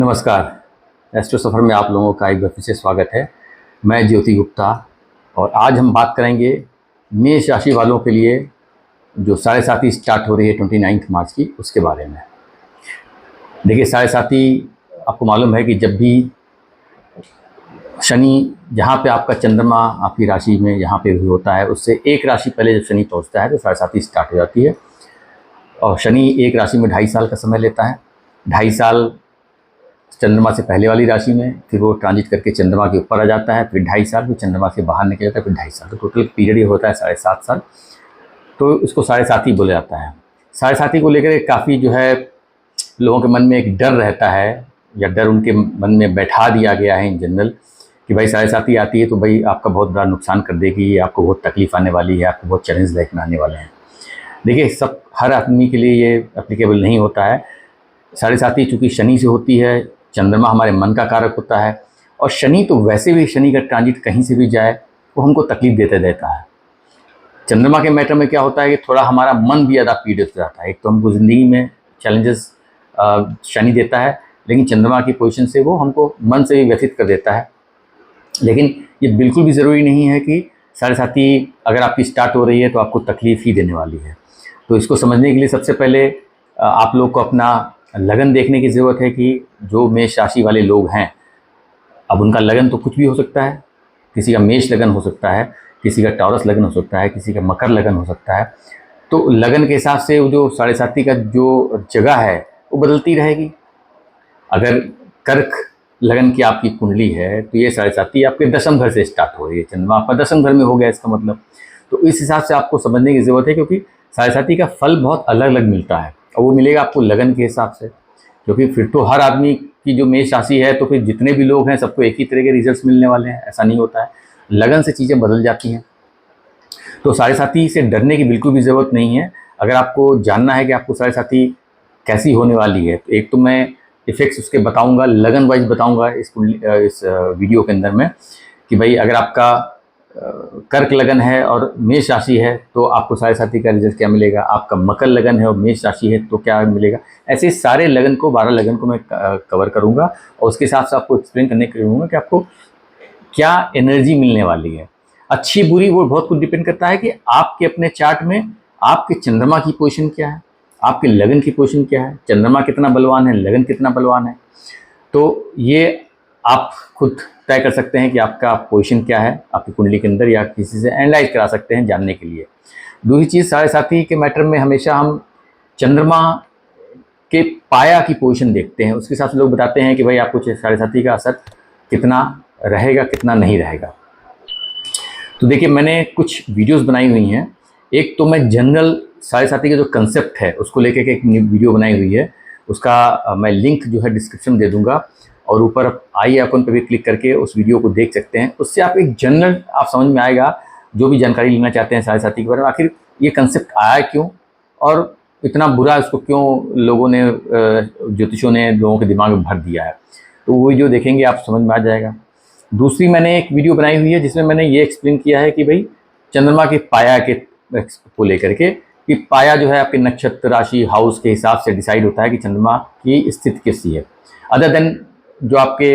नमस्कार। एस्ट्रो सफ़र में आप लोगों का एक बार फिर से स्वागत है। मैं ज्योति गुप्ता और आज हम बात करेंगे मेष राशि वालों के लिए जो साढ़े साती स्टार्ट हो रही है 29 मार्च की, उसके बारे में। देखिए, साढ़े साती आपको मालूम है कि जब भी शनि, जहाँ पे आपका चंद्रमा आपकी राशि में जहाँ पे भी होता है, उससे एक राशि पहले जब शनि पहुँचता है तो साढ़े साती स्टार्ट हो जाती है। और शनि एक राशि में 2.5 साल का समय लेता है। 2.5 साल चंद्रमा से पहले वाली राशि में, फिर वो ट्रांजिट करके चंद्रमा के ऊपर आ जाता है, फिर 2.5 साल, फिर चंद्रमा से बाहर निकल जाता है, फिर 2.5 साल। तो टोटल पीरियड ये होता है 7.5 साल। तो इसको साढ़े साती बोला जाता है। साढ़े साती को लेकर काफ़ी जो है लोगों के मन में एक डर रहता है, या डर उनके मन में बैठा दिया गया है इन जनरल, कि भाई साढ़े साती आती है तो भाई आपका बहुत बड़ा नुकसान कर देगी, आपको बहुत तकलीफ आने वाली है, आपको बहुत चैलेंज लाइफ में आने वाले हैं। देखिए, सब हर आदमी के लिए ये एप्लीकेबल नहीं होता है। साढ़े साती चूँकि शनि से होती है, चंद्रमा हमारे मन का कारक होता है, और शनि तो वैसे भी, शनि का ट्रांजिट कहीं से भी जाए वो हमको तकलीफ देते रहता है। चंद्रमा के मैटर में क्या होता है कि थोड़ा हमारा मन भी ज़्यादा पीड़ित हो जाता है। एक तो हमको ज़िंदगी में चैलेंजेस शनि देता है, लेकिन चंद्रमा की पोजीशन से वो हमको मन से भी व्यथित कर देता है। लेकिन ये बिल्कुल भी ज़रूरी नहीं है कि साढ़े साती अगर आपकी स्टार्ट हो रही है तो आपको तकलीफ़ ही देने वाली है। तो इसको समझने के लिए सबसे पहले आप लोग को अपना लगन देखने की ज़रूरत है कि जो मेष राशि वाले लोग हैं, अब उनका लगन तो कुछ भी हो सकता है। किसी का मेष लगन हो सकता है, किसी का टॉरस लगन हो सकता है, किसी का मकर लगन हो सकता है। तो लगन के हिसाब से वो जो साढ़े साती का जो जगह है वो बदलती रहेगी। अगर कर्क लगन की आपकी कुंडली है तो ये साढ़े साती आपके दशम घर से स्टार्ट हो रही है। चंद्रमा आपका दशम घर में हो गया इसका मतलब। तो इस हिसाब से आपको समझने की ज़रूरत है, क्योंकि साढ़े साती का फल बहुत अलग अलग मिलता है, और वो मिलेगा आपको लगन के हिसाब से। क्योंकि फिर तो हर आदमी की जो मेष राशि है, तो फिर जितने भी लोग हैं सबको एक ही तरह के रिजल्ट्स मिलने वाले हैं, ऐसा नहीं होता है। लगन से चीज़ें बदल जाती हैं। तो साढ़े साती से डरने की बिल्कुल भी ज़रूरत नहीं है। अगर आपको जानना है कि आपको साढ़े साती कैसी होने वाली है, तो एक तो मैं इफ़ेक्ट्स उसके बताऊंगा, लगन वाइज बताऊंगा इस वीडियो के अंदर में, कि भाई अगर आपका कर्क लगन है और मेष राशि है तो आपको साढ़े साती का रिजल्ट क्या मिलेगा, आपका मकर लगन है और मेष राशि है तो क्या मिलेगा। ऐसे सारे लगन को, 12 लगन को मैं कवर करूँगा, और उसके हिसाब से आपको एक्सप्लेन करने के लिए कि आपको क्या एनर्जी मिलने वाली है। अच्छी बुरी वो बहुत कुछ डिपेंड करता है कि आपके अपने चार्ट में आपके चंद्रमा की पोजीशन क्या है, आपके लगन की पोजीशन क्या है, चंद्रमा कितना बलवान है, लगन कितना बलवान है। तो ये आप खुद तय कर सकते हैं कि आपका पोजीशन क्या है आपकी कुंडली के अंदर, या किसी से एनालाइज करा सकते हैं जानने के लिए। दूसरी चीज़, साढ़े साती के मैटर में हमेशा हम चंद्रमा के पाया की पोजीशन देखते हैं। उसके हिसाब से लोग बताते हैं कि भाई आपको साढ़े साती का असर कितना रहेगा, कितना नहीं रहेगा। तो देखिए, मैंने कुछ वीडियोस बनाई हुई हैं। एक तो मैं जनरल साढ़े साती का जो कंसेप्ट है उसको लेकर के एक वीडियो बनाई हुई है, उसका मैं लिंक जो है डिस्क्रिप्शन में दे दूंगा, और ऊपर आई आइकन पर भी क्लिक करके उस वीडियो को देख सकते हैं। उससे आप एक जनरल आप समझ में आएगा, जो भी जानकारी लेना चाहते हैं साढ़े साती के बारे में, आखिर ये कंसेप्ट आया क्यों और इतना बुरा इसको क्यों लोगों ने, ज्योतिषों ने लोगों के दिमाग में भर दिया है। तो वो वीडियो देखेंगे आप समझ में आ जाएगा। दूसरी मैंने एक वीडियो बनाई हुई है जिसमें मैंने ये एक्सप्लेन किया है कि भाई चंद्रमा के पाया के को लेकर के, कि पाया जो है आपके नक्षत्र, राशि, हाउस के हिसाब से डिसाइड होता है कि चंद्रमा की स्थिति कैसी है। अदर देन जो आपके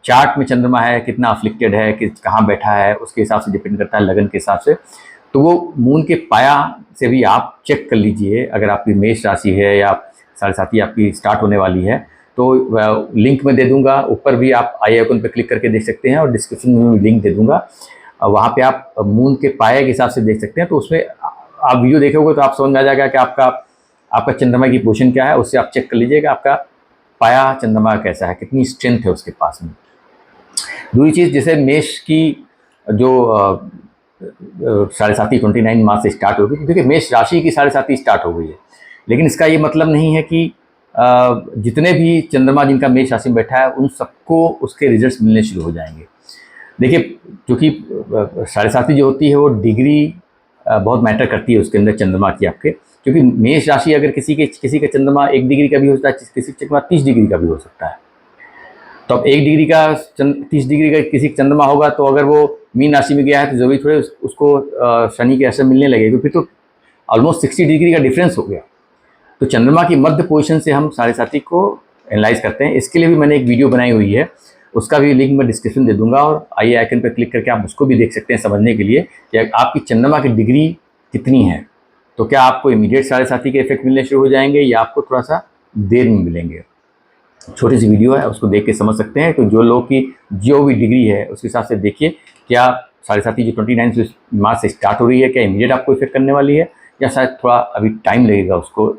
चार्ट में चंद्रमा है, कितना अफ्लिक्टेड है, कि कहाँ बैठा है, उसके हिसाब से डिपेंड करता है, लगन के हिसाब से। तो वो मून के पाया से भी आप चेक कर लीजिए। अगर आपकी मेष राशि है या साढ़े साती आपकी स्टार्ट होने वाली है, तो लिंक में दे दूंगा, ऊपर भी आप आई आइकन पर क्लिक करके देख सकते हैं, और डिस्क्रिप्शन में भी लिंक दे दूंगा। वहाँ पे आप मून के पाया के हिसाब से देख सकते हैं। तो उसमें आप वीडियो देखोगे तो आप समझ में आ जाएगा कि आपका चंद्रमा की पोजीशन क्या है। उससे आप चेक कर लीजिएगा आपका पाया चंद्रमा कैसा है, कितनी स्ट्रेंथ है उसके पास में। दूसरी चीज़, जैसे मेष की जो साढ़े साती 29 मार्च से स्टार्ट होगी, तो देखिए मेष राशि की साढ़े साती स्टार्ट हो गई है, लेकिन इसका ये मतलब नहीं है कि जितने भी चंद्रमा जिनका मेष राशि में बैठा है उन सबको उसके रिजल्ट्स मिलने शुरू हो जाएंगे। देखिए, क्योंकि साढ़े साती जो होती है वो डिग्री बहुत मैटर करती है उसके अंदर चंद्रमा की आपके, क्योंकि मेष राशि अगर किसी का चंद्रमा 1 डिग्री का भी हो सकता है, किसी का चंद्रमा 30 डिग्री का भी हो सकता है। तो अब 1 डिग्री का 30 डिग्री का किसी का चंद्रमा होगा, तो अगर वो मीन राशि में गया है तो जरूरी थोड़े उसको शनि के असर मिलने लगेगा, फिर तो ऑलमोस्ट 60 डिग्री का डिफरेंस हो गया। तो चंद्रमा की मध्य पोजीशन से हम साढ़े साती को एनालाइज करते हैं। इसके लिए भी मैंने एक वीडियो बनाई हुई है, उसका भी लिंक मैं डिस्क्रिप्शन दे दूंगा, और आई आइकन पर क्लिक करके आप उसको भी देख सकते हैं समझने के लिए कि आपकी चंद्रमा की डिग्री कितनी है। तो क्या आपको इमीडिएट 7.5 के इफेक्ट मिलने शुरू हो जाएंगे या आपको थोड़ा सा देर में मिलेंगे। छोटी सी वीडियो है, उसको देख के समझ सकते हैं। तो जो लोग की जो भी डिग्री है उसके हिसाब से देखिए, क्या 7.5 जो 29 मार्च से स्टार्ट हो रही है, क्या इमीडिएट आपको इफेक्ट करने वाली है या शायद थोड़ा अभी टाइम लगेगा उसको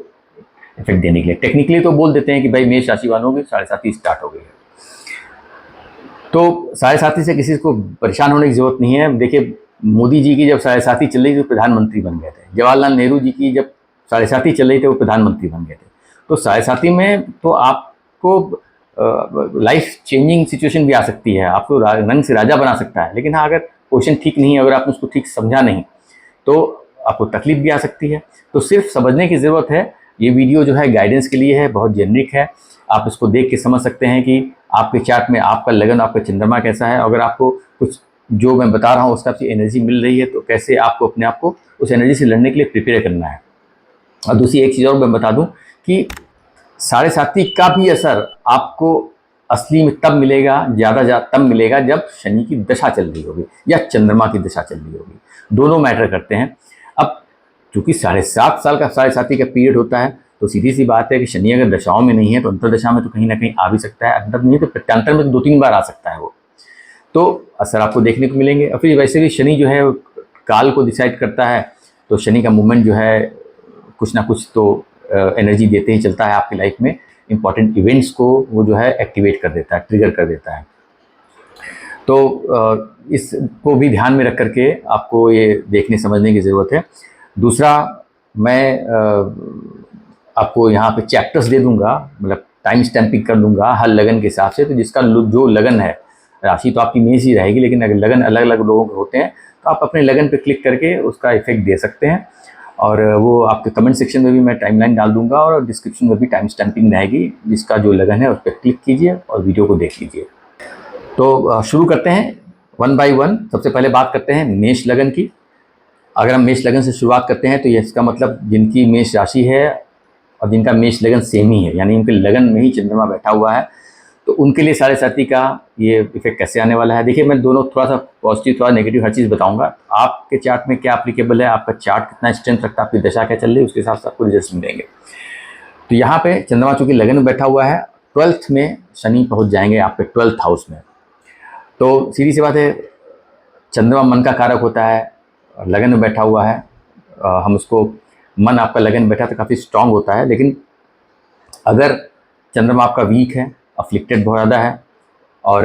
इफेक्ट देने के लिए। टेक्निकली तो बोल देते हैं कि भाई मेष राशि वालों की 7.5 स्टार्ट हो गई है। तो 7.5 से किसी को परेशान होने की जरूरत नहीं है। देखिए, मोदी जी की जब 7.5 चल रही थी तो प्रधानमंत्री बन गए थे। जवाहरलाल नेहरू जी की जब 7.5 चल रही थी वो प्रधानमंत्री बन गए थे। तो 7.5 में तो आपको लाइफ चेंजिंग सिचुएशन भी आ सकती है, आपको रंग से राजा बना सकता है। लेकिन हाँ, अगर क्वेश्चन ठीक नहीं है, अगर आपने उसको ठीक समझा नहीं तो आपको तकलीफ भी आ सकती है। तो सिर्फ समझने की ज़रूरत है। ये वीडियो जो है गाइडेंस के लिए है, बहुत जेनरिक है। आप इसको देख के समझ सकते हैं कि आपके चार्ट में आपका लगन, आपका चंद्रमा कैसा है। अगर आपको कुछ जो मैं बता रहा हूँ उसका आपकी एनर्जी मिल रही है तो कैसे आपको अपने आप को उस एनर्जी से लड़ने के लिए प्रिपेयर करना है। और दूसरी एक चीज़ और मैं बता दूं कि 7.5 का भी असर आपको असली में तब मिलेगा, ज़्यादा तब मिलेगा जब शनि की दशा चल रही होगी या चंद्रमा की दशा चल रही होगी। दोनों मैटर करते हैं। अब चूँकि 7.5 साल का 7.5 का पीरियड होता है तो सीधी सी बात है कि शनि अगर दशाओं में नहीं है तो अंतर दशा में तो कहीं ना कहीं आ भी सकता है। अंतर नहीं है तो प्रत्यांतर में तो 2-3 बार आ सकता है वो, तो असर आपको देखने को मिलेंगे। और फिर वैसे भी शनि जो है काल को डिसाइड करता है, तो शनि का मूवमेंट जो है कुछ ना कुछ तो एनर्जी देते ही चलता है आपकी लाइफ में। इंपॉर्टेंट इवेंट्स को वो जो है एक्टिवेट कर देता है, ट्रिगर कर देता है। तो इसको भी ध्यान में रख करके आपको ये देखने समझने की ज़रूरत है। दूसरा, मैं आपको यहाँ पे चैप्टर्स दे दूंगा, मतलब टाइम स्टैम्पिंग कर दूंगा हर लगन के हिसाब से। तो जिसका जो लगन है, राशि तो आपकी मेष ही रहेगी, लेकिन अगर लगन अलग अलग लोगों के होते हैं तो आप अपने लगन पे क्लिक करके उसका इफेक्ट दे सकते हैं। और वो आपके कमेंट सेक्शन में भी मैं टाइमलाइन डाल दूंगा और डिस्क्रिप्शन में भी टाइम स्टैम्पिंग रहेगी। जिसका जो लगन है उस पर क्लिक कीजिए और वीडियो को देख लीजिए। तो शुरू करते हैं 1 बाय 1। सबसे पहले बात करते हैं मेष लगन की। अगर हम मेष लगन से शुरुआत करते हैं तो ये इसका मतलब जिनकी मेष राशि है और जिनका मेष लगन सेम ही है, यानी उनके लगन में ही चंद्रमा बैठा हुआ है, तो उनके लिए 7.5 का ये इफेक्ट कैसे आने वाला है। देखिए, मैं दोनों थोड़ा सा पॉजिटिव थोड़ा नेगेटिव हर चीज़ बताऊंगा। आपके चार्ट में क्या एप्लीकेबल है, आपका चार्ट कितना स्ट्रेंथ रखता है, आपकी दशा क्या चल रही है, उसके हिसाब से आपको रिजल्ट मिलेंगे। तो यहाँ पे चंद्रमा चूंकि लगन में बैठा हुआ है, 12th में शनि पहुँच जाएंगे आपके 12th हाउस में। तो सीधी सी बात है, चंद्रमा मन का कारक होता है, लगन में बैठा हुआ है। हम उसको मन आपका लगन में बैठा तो काफ़ी स्ट्रांग होता है, लेकिन अगर चंद्रमा आपका वीक है, अफ्लिक्टेड बहुत ज़्यादा है, और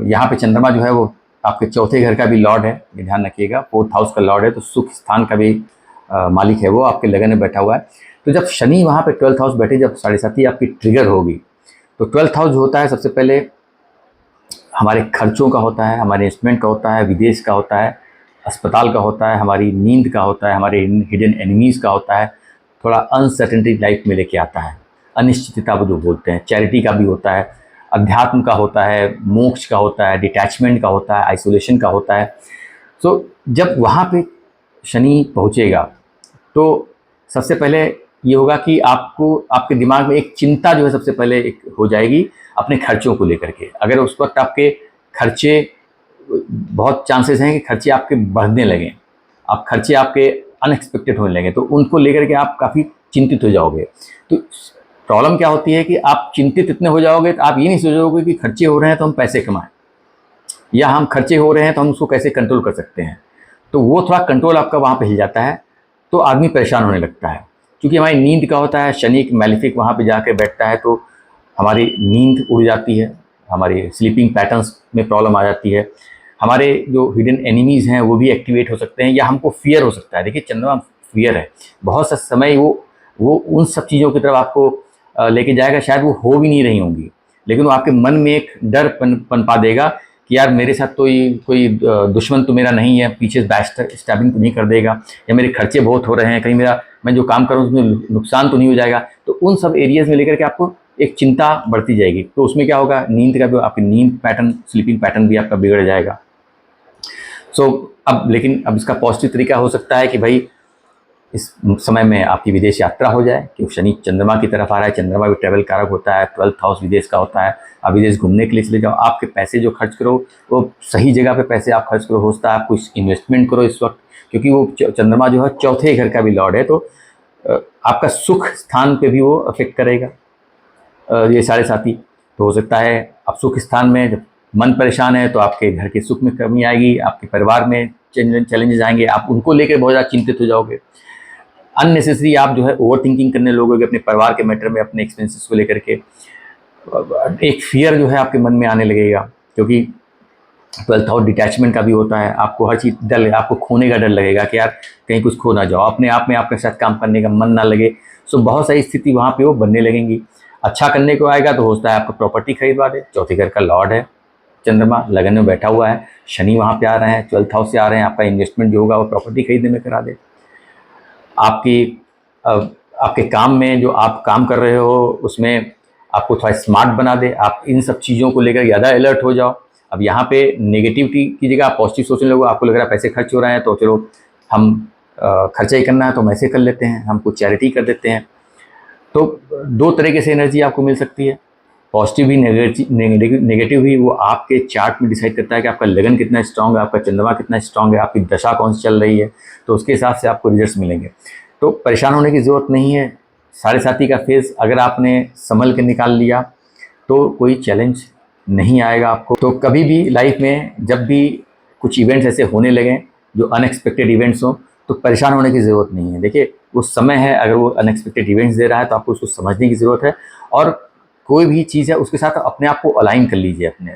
यहाँ पे चंद्रमा जो है वो आपके चौथे घर का भी लॉर्ड है, ये ध्यान रखिएगा, 4th हाउस का लॉर्ड है, तो सुख स्थान का भी मालिक है, वो आपके लगन में बैठा हुआ है। तो जब शनि वहाँ पे 12th हाउस बैठे, जब 7.5 आपकी ट्रिगर होगी, तो 12th हाउस जो होता है सबसे पहले हमारे खर्चों का होता है, हमारे इन्वेस्टमेंट का होता है, विदेश का होता है, अस्पताल का होता है, हमारी नींद का होता है, हमारे हिडन एनिमीज़ का होता है, थोड़ा अनसर्टेनिटी लाइफ में लेके आता है, अनिश्चितता वो जो बोलते हैं। चैरिटी का भी होता है, अध्यात्म का होता है, मोक्ष का होता है, डिटैचमेंट का होता है, आइसोलेशन का होता है। सो जब वहाँ पे शनि पहुँचेगा तो सबसे पहले ये होगा कि आपको आपके दिमाग में एक चिंता जो है सबसे पहले एक हो जाएगी अपने खर्चों को लेकर के। अगर उस वक्त आपके खर्चे, बहुत चांसेस हैं कि खर्चे आपके बढ़ने लगें, आप खर्चे आपके अनएक्सपेक्टेड होने लगे, तो उनको लेकर के आप काफ़ी चिंतित हो जाओगे। तो प्रॉब्लम क्या होती है कि आप चिंतित इतने हो जाओगे तो आप ये नहीं सोचोगे कि खर्चे हो रहे हैं तो हम पैसे कमाएं, या हम खर्चे हो रहे हैं तो हम उसको कैसे कंट्रोल कर सकते हैं। तो वो थोड़ा कंट्रोल आपका वहाँ पे हिल जाता है, तो आदमी परेशान होने लगता है। क्योंकि हमारी नींद का होता है, शनि मैलिफिक वहाँ पे जाकर बैठता है, तो हमारी नींद उड़ जाती है, हमारी स्लीपिंग पैटर्न्स में प्रॉब्लम आ जाती है, हमारे जो हिडन एनिमीज़ हैं वो भी एक्टिवेट हो सकते हैं, या हमको फियर हो सकता है। देखिए, चंद्रमा फियर है, बहुत सा समय वो उन सब चीज़ों की तरफ आपको लेके जाएगा, शायद वो हो भी नहीं रही होंगी, लेकिन वो आपके मन में एक डर पनपा देगा कि यार मेरे साथ तो कोई दुश्मन तो मेरा नहीं है, पीछे बैक स्टैबिंग तो नहीं कर देगा, या मेरे खर्चे बहुत हो रहे हैं, कहीं मैं जो काम करूँ उसमें नुकसान तो नहीं हो जाएगा। तो उन सब एरियाज़ में लेकर के आपको एक चिंता बढ़ती जाएगी। तो उसमें क्या होगा, नींद का भी, आपकी नींद पैटर्न, स्लीपिंग पैटर्न भी आपका बिगड़ जाएगा। अब लेकिन अब इसका पॉजिटिव तरीका हो सकता है कि भाई इस समय में आपकी विदेश यात्रा हो जाए, क्योंकि शनि चंद्रमा की तरफ आ रहा है। चंद्रमा भी ट्रैवल कारक होता है, 12th हाउस विदेश का होता है। आप विदेश घूमने के लिए चले जाओ, आपके पैसे जो खर्च करो वो सही जगह पे पैसे आप खर्च करो। हो सकता है आप कुछ इन्वेस्टमेंट करो इस वक्त, क्योंकि वो चंद्रमा जो है चौथे घर का भी लॉर्ड है, तो आपका सुख स्थान पे भी वो अफेक्ट करेगा। ये साढ़े साथी तो हो सकता है आप सुख स्थान में जब मन परेशान है तो आपके घर के सुख में कमी आएगी, आपके परिवार में चैलेंजेस आएंगे, आप उनको लेकर बहुत ज़्यादा चिंतित हो जाओगे। अननेसेसरी आप जो है ओवर थिंकिंग करने लगोगे अपने परिवार के मैटर में, अपने एक्सपेंसेस को लेकर के। एक फियर जो है आपके मन में आने लगेगा, क्योंकि 12th हाउस डिटैचमेंट का भी होता है। आपको हर चीज़ डर, आपको खोने का डर लगेगा कि यार कहीं कुछ खो ना जाओ, अपने आप में आपके साथ काम करने का मन ना लगे। सो बहुत सारी स्थिति वहाँ पे वो बनने लगेंगी। अच्छा करने को आएगा तो होता है आपको प्रॉपर्टी खरीदवा दे, चौथे घर का लॉर्ड है चंद्रमा, लगन में बैठा हुआ है। शनि वहाँ पे आ रहे हैं, 12th हाउस से आ रहे हैं, आपका इन्वेस्टमेंट जो होगा वो प्रॉपर्टी खरीदने में करा दे। आपके काम में जो आप काम कर रहे हो उसमें आपको थोड़ा स्मार्ट बना दे, आप इन सब चीज़ों को लेकर ज़्यादा अलर्ट हो जाओ। अब यहाँ पे नेगेटिविटी की जगह आप पॉजिटिव सोचने लगो, आपको लग रहा है पैसे खर्च हो रहे हैं तो चलो हम खर्चा ही करना है तो हम ऐसे कर लेते हैं, हम कुछ चैरिटी कर देते हैं। तो दो तरीके से एनर्जी आपको मिल सकती है, पॉजिटिव भी नेगेटिव भी। वो आपके चार्ट में डिसाइड करता है कि आपका लगन कितना स्ट्रांग है, आपका चंद्रमा कितना स्ट्रांग है, आपकी दशा कौन सी चल रही है, तो उसके हिसाब से आपको रिजल्ट्स मिलेंगे। तो परेशान होने की ज़रूरत नहीं है। साढ़े साथी का फेज़ अगर आपने संभल के निकाल लिया तो कोई चैलेंज नहीं आएगा आपको। तो कभी भी लाइफ में जब भी कुछ इवेंट्स ऐसे होने लगें जो अनएक्सपेक्टेड इवेंट्स हों, तो परेशान होने की ज़रूरत नहीं है। देखिए वो समय है, अगर वो अनएक्सपेक्टेड इवेंट्स दे रहा है तो आपको उसको समझने की ज़रूरत है, और कोई भी चीज़ है उसके साथ अपने आप को अलाइन कर लीजिए अपने।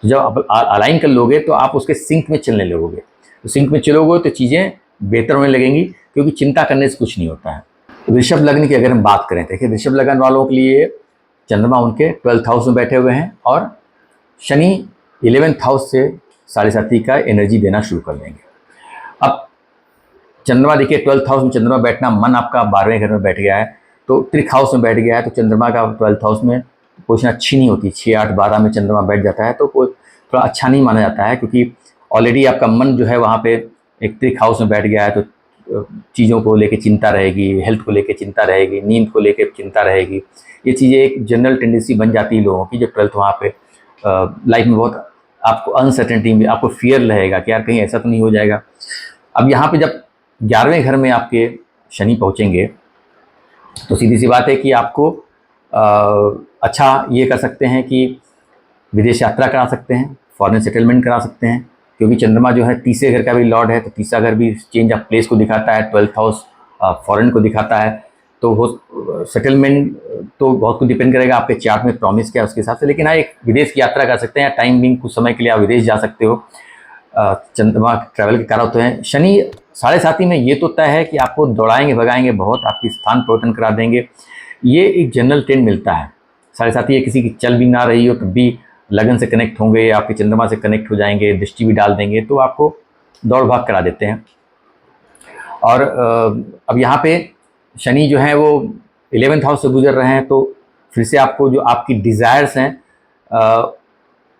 जब आप अलाइन कर लोगे तो आप उसके सिंक में चलने लगोगे, तो सिंक में चलोगे तो चीज़ें बेहतर होने लगेंगी, क्योंकि चिंता करने से कुछ नहीं होता है। ऋषभ लग्न की अगर हम बात करें, देखिए ऋषभ लग्न वालों के लिए चंद्रमा उनके 12th हाउस में बैठे हुए हैं, और शनि 11th हाउस से साढ़े साथी का एनर्जी देना शुरू कर देंगे। अब चंद्रमा देखिए 12th हाउस में चंद्रमा बैठना, मन आपका 12वें घर में बैठ गया है, तो त्रिक हाउस में बैठ गया है, तो चंद्रमा का 12th हाउस में पोजीशन अच्छी नहीं होती। 6, 8, 12 में चंद्रमा बैठ जाता है तो कोई थोड़ा अच्छा नहीं माना जाता है, क्योंकि ऑलरेडी आपका मन जो है वहाँ पे एक त्रिक हाउस में बैठ गया है, तो चीज़ों को लेके चिंता रहेगी, हेल्थ को लेके चिंता रहेगी, नींद को लेके चिंता रहेगी। ये चीज़ें एक जनरल टेंडेंसी बन जाती है लोगों की जब 12th वहाँ पे लाइफ में बहुत आपको अनसर्टेनिटी में, आपको फियर रहेगा कि यार कहीं ऐसा तो नहीं हो जाएगा। अब यहाँ पे जब 11वें घर में आपके शनि पहुँचेंगे तो सीधी सी बात है कि आपको अच्छा ये कर सकते हैं कि विदेश यात्रा करा सकते हैं, फॉरेन सेटलमेंट करा सकते हैं, क्योंकि चंद्रमा जो है तीसरे घर का भी लॉर्ड है, तो तीसरा घर भी चेंज ऑफ प्लेस को दिखाता है, 12th हाउस फॉरेन को दिखाता है। तो वो सेटलमेंट तो बहुत कुछ डिपेंड करेगा आपके चार्ट में प्रॉमिस क्या है उसके हिसाब से, लेकिन हाँ एक विदेश की यात्रा कर सकते हैं, टाइम बिंग कुछ समय के लिए आप विदेश जा सकते हो। चंद्रमा ट्रैवल के कारक होते हैं। शनि साढ़े साथी में ये तो तय है कि आपको दौड़ाएंगे भगाएंगे बहुत, आपकी स्थान परिवर्तन करा देंगे, ये एक जनरल ट्रेंड मिलता है। साढ़े साथी ये किसी की चल भी ना रही हो तब भी लगन से कनेक्ट होंगे, आपके चंद्रमा से कनेक्ट हो जाएंगे, दृष्टि भी डाल देंगे, तो आपको दौड़ भाग करा देते हैं। और अब यहाँ पे शनि जो है वो 11th हाउस से गुजर रहे हैं, तो फिर से आपको जो आपकी डिज़ायर्स हैं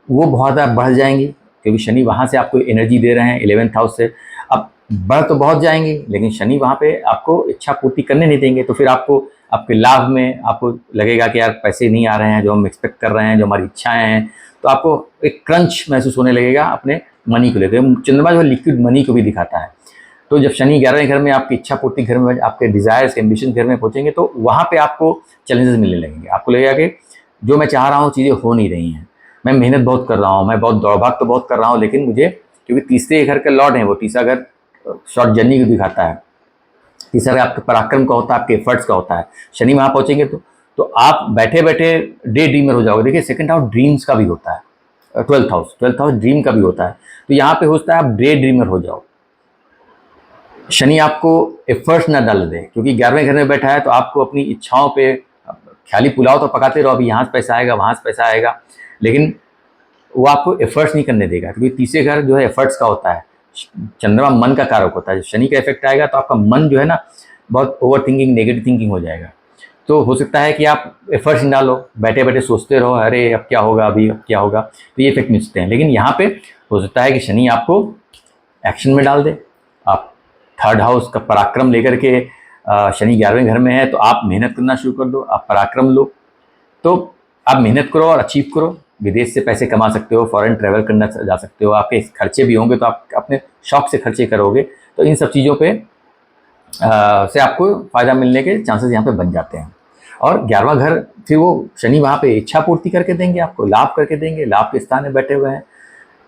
वो बहुत ज़्यादा बढ़ जाएंगी, क्योंकि शनि वहाँ से आपको एनर्जी दे रहे हैं 11th हाउस से। अब बढ़ तो बहुत जाएंगी, लेकिन शनि वहाँ पे आपको इच्छा पूर्ति करने नहीं देंगे, तो फिर आपको आपके लाभ में आपको लगेगा कि यार पैसे नहीं आ रहे हैं जो हम एक्सपेक्ट कर रहे हैं, जो हमारी इच्छाएं हैं, तो आपको एक क्रंच महसूस होने लगेगा अपने मनी को लेकर। चंद्रमा जो है लिक्विड मनी को भी दिखाता है, तो जब शनि 11वें घर में आपकी इच्छा पूर्ति घर में, आपके डिज़ायर्स एम्बिशन घर में पहुँचेंगे, तो वहाँ पर आपको चैलेंजेस मिलने लगेंगे। आपको लगेगा कि जो मैं चाह रहा हूँ चीज़ें हो नहीं रही हैं, मैं मेहनत बहुत कर रहा हूँ, मैं बहुत दौड़ भाग तो बहुत कर रहा हूँ, लेकिन मुझे, क्योंकि तीसरे घर के लॉर्ड हैं, वो तीसरा घर शॉर्ट जर्नी को दिखाता है, तीसरा घर आपके पराक्रम का होता है, आपके एफर्ट्स का होता है। शनि वहाँ पहुँचेंगे तो आप बैठे बैठे डे ड्रीमर हो जाओगे। देखिए सेकंड हाउस ड्रीम्स का भी होता है, 12th हाउस ड्रीम का भी होता है, तो यहाँ पे होता है आप डे ड्रीमर हो जाओ। शनि आपको एफर्ट्स ना डाल दे, क्योंकि 11वें घर में बैठा है, तो आपको अपनी इच्छाओं पे ख्याली पुलाव तो पकाते रहो, अभी यहाँ से पैसा आएगा वहाँ से पैसा आएगा, लेकिन वो आपको एफर्ट्स नहीं करने देगा, क्योंकि तीसरे घर जो है एफर्ट्स का होता है। चंद्रमा मन का कारक होता है, जब शनि का इफेक्ट आएगा तो आपका मन जो है ना बहुत ओवर थिंकिंग, नेगेटिव थिंकिंग हो जाएगा। तो हो सकता है कि आप एफर्ट्स ना लो, बैठे बैठे सोचते रहो अरे अब क्या होगा, अभी अब क्या होगा, तो ये इफेक्ट मिल सकते हैं। लेकिन यहाँ पे हो सकता है कि शनि आपको एक्शन में डाल दे, आप थर्ड हाउस का पराक्रम लेकर के शनि 11वें घर में है, तो आप मेहनत करना शुरू कर दो, आप पराक्रम लो, तो आप मेहनत करो और अचीव करो। विदेश से पैसे कमा सकते हो, फॉरेन ट्रैवल करना जा सकते हो, आपके खर्चे भी होंगे तो आप अपने शौक से खर्चे करोगे, तो इन सब चीज़ों पे से आपको फ़ायदा मिलने के चांसेस यहाँ पे बन जाते हैं। और 11वां घर फिर वो शनि वहाँ पे इच्छा पूर्ति करके देंगे, आपको लाभ करके देंगे, लाभ के स्थान में बैठे हुए हैं।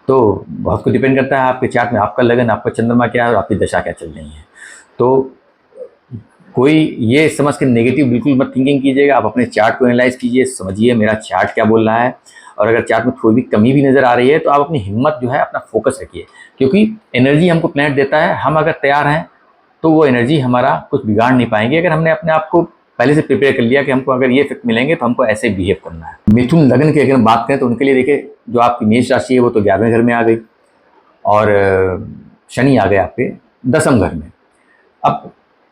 तो बहुत कुछ डिपेंड करता है आपके चार्ट में, आपका लगन, आपका चंद्रमा क्या है और आपकी दशा क्या चल रही है। तो कोई ये समझ के नेगेटिव बिल्कुल मत थिंकिंग कीजिएगा, आप अपने चार्ट को एनालाइज कीजिए, समझिए मेरा चार्ट क्या बोल रहा है, और अगर चार्ट में थोड़ी भी कमी भी नज़र आ रही है तो आप अपनी हिम्मत जो है, अपना फोकस रखिए, क्योंकि एनर्जी हमको प्लैनेट देता है, हम अगर तैयार हैं तो वो एनर्जी हमारा कुछ बिगाड़ नहीं पाएंगे। अगर हमने अपने आप को पहले से प्रिपेयर कर लिया कि हमको अगर ये इफेक्ट मिलेंगे तो हमको ऐसे बिहेव करना है। मिथुन लग्न की अगर बात करें तो उनके लिए देखिए, जो आपकी मेष राशि है वो तो 11वें घर में आ गई, और शनि आ गए आपके 10वें घर में। अब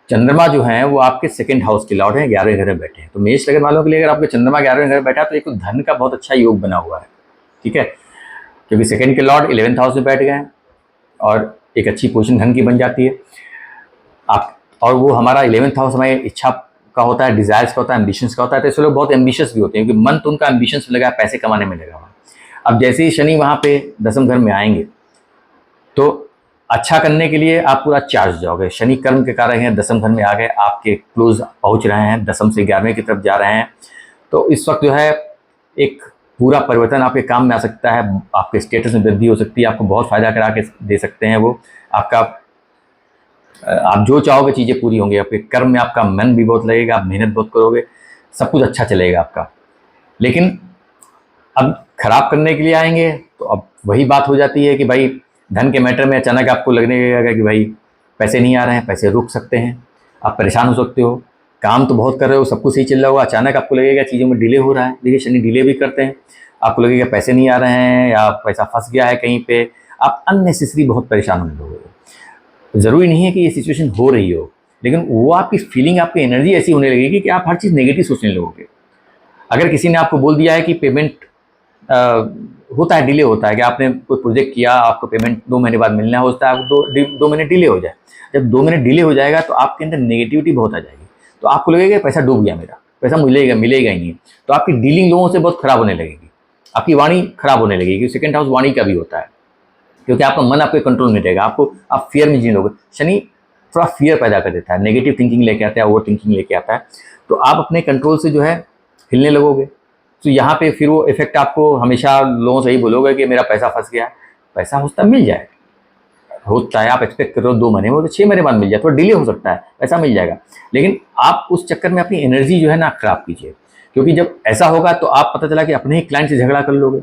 चंद्रमा जो है वो आपके सेकंड हाउस के लॉर्ड हैं, 11वें घर में बैठे हैं। तो मेष लग्न वालों के लिए अगर आपके चंद्रमा 11वें घर में बैठा तो एक तो धन का बहुत अच्छा योग बना हुआ है, ठीक है, क्योंकि सेकंड के लॉर्ड 11th हाउस में बैठ गए हैं और एक अच्छी पोजीशन धन की बन जाती है आप। और वो हमारा 11th हाउस हमारी इच्छा का होता है, डिजायर्स का होता है, एम्बिशंस का होता है, तो ऐसे लोग बहुत एम्बिशियस भी होते हैं, क्योंकि मन तो उनका एम्बिशंस में लगा है, पैसे कमाने में लगा हुआ। अब जैसे ही शनि वहाँ पे 10वें घर में आएंगे तो अच्छा करने के लिए आप पूरा चार्ज जाओगे। शनि कर्म के कारक हैं, 10वें घर में आ गए, आपके क्लोज पहुँच रहे हैं, 10वें से 11वें की तरफ जा रहे हैं, तो इस वक्त जो है एक पूरा परिवर्तन आपके काम में आ सकता है, आपके स्टेटस में वृद्धि हो सकती है, आपको बहुत फ़ायदा करा के दे सकते हैं वो। आपका आप जो चाहोगे चीज़ें पूरी होंगी, आपके कर्म में आपका मन भी बहुत लगेगा, आप मेहनत बहुत करोगे, सब कुछ अच्छा चलेगा आपका। लेकिन अब खराब करने के लिए आएंगे तो अब वही बात हो जाती है कि भाई धन के मैटर में अचानक आपको लगने लगेगा कि भाई पैसे नहीं आ रहे हैं, पैसे रुक सकते हैं, आप परेशान हो सकते हो, काम तो बहुत कर रहे हो, सब कुछ सही चल रहा होगा, अचानक आपको लगेगा चीज़ों में डिले हो रहा है। देखिए शनि डिले भी करते हैं, आपको लगेगा पैसे नहीं आ रहे हैं या पैसा फंस गया है कहीं पे, आप अननेसेसरी बहुत परेशान होने लगोगे। ज़रूरी नहीं है कि ये सिचुएशन हो रही हो, लेकिन वो आपकी फीलिंग, आपकी एनर्जी ऐसी होने लगेगी कि आप हर चीज़ नेगेटिव सोचने लगोगे। अगर किसी ने आपको बोल दिया है कि पेमेंट होता है, डिले होता है, कि आपने कोई प्रोजेक्ट किया, आपको पेमेंट 2 महीने बाद मिलना होता है, आपको 2 महीने डिले हो जाए, जब 2 महीने डिले हो जाएगा तो आपके अंदर नेगेटिविटी बहुत आ जाएगी, तो आपको लगेगा पैसा डूब गया, मेरा पैसा मिलेगा मिलेगा ही नहीं, तो आपकी डीलिंग लोगों से बहुत खराब होने लगेगी, आपकी वाणी खराब होने लगेगी। सेकंड हाउस वाणी का भी होता है, क्योंकि आपका मन आपके कंट्रोल में रहेगा, आपको आप फियर में जीने लोगे। शनि थोड़ा फियर पैदा कर देता है, नेगेटिव थिंकिंग लेके आता है, ओवर थिंकिंग लेके आता है, तो आप अपने कंट्रोल से जो है हिलने लगोगे। तो यहाँ पे फिर वो इफेक्ट आपको, हमेशा लोगों से ही बोलोगे कि मेरा पैसा फंस गया, पैसा होता मिल जाए, होता है, आप एक्सपेक्ट करो 2 महीने में, तो 6 महीने बाद मिल जाए, थोड़ा डिले हो सकता है, पैसा मिल जाएगा, लेकिन आप उस चक्कर में अपनी एनर्जी जो है ना खराब कीजिए, क्योंकि जब ऐसा होगा तो आप पता चला कि अपने ही क्लाइंट से झगड़ा कर लोगे,